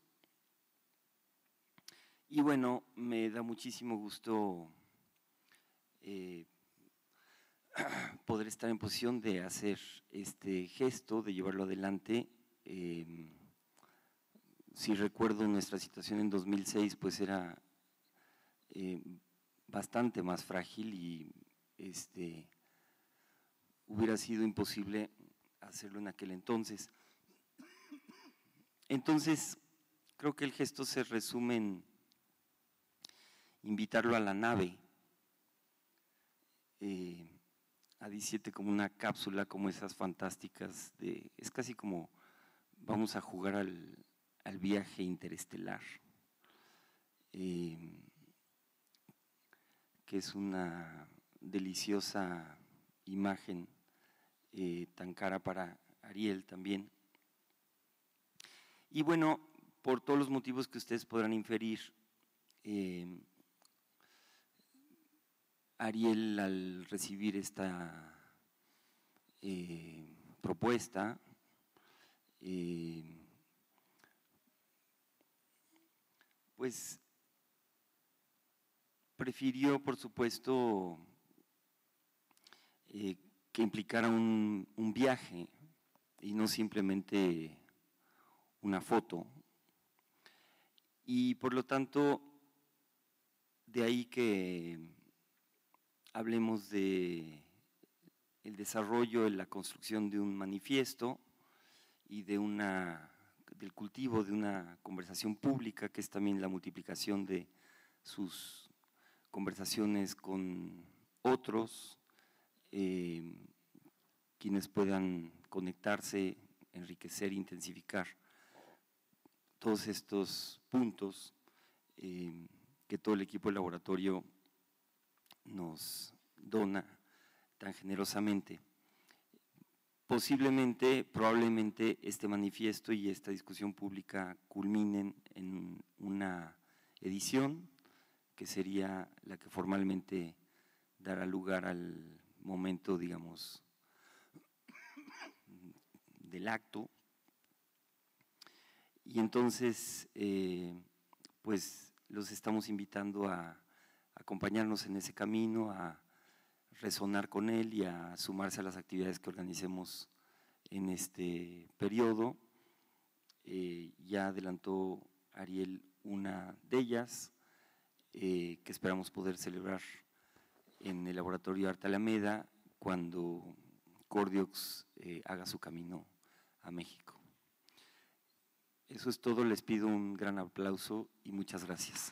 [SPEAKER 2] Y bueno, me da muchísimo gusto poder estar en posición de hacer este gesto, de llevarlo adelante. Si recuerdo nuestra situación en 2006, pues era bastante más frágil y hubiera sido imposible hacerlo en aquel entonces. Entonces, creo que el gesto se resume en invitarlo a la nave, a 17 como una cápsula, como esas fantásticas, es casi como vamos a jugar al viaje interestelar, que es una deliciosa imagen, tan cara para Ariel también. Y bueno, por todos los motivos que ustedes podrán inferir, Ariel, al recibir esta propuesta, pues prefirió, por supuesto, que implicara un viaje y no simplemente una foto. Y por lo tanto, de ahí que hablemos de el desarrollo, la construcción de un manifiesto y del cultivo de una conversación pública, que es también la multiplicación de sus conversaciones con otros, quienes puedan conectarse, enriquecer, intensificar todos estos puntos que todo el equipo de laboratorio nos dona tan generosamente. Posiblemente, probablemente este manifiesto y esta discusión pública culminen en una edición que sería la que formalmente dará lugar al momento, digamos, del acto. Y entonces, pues los estamos invitando a acompañarnos en ese camino, a resonar con él y a sumarse a las actividades que organicemos en este periodo. Ya adelantó Ariel una de ellas, que esperamos poder celebrar en el Laboratorio Arte Alameda cuando Cordiox haga su camino a México. Eso es todo, les pido un gran aplauso y muchas gracias.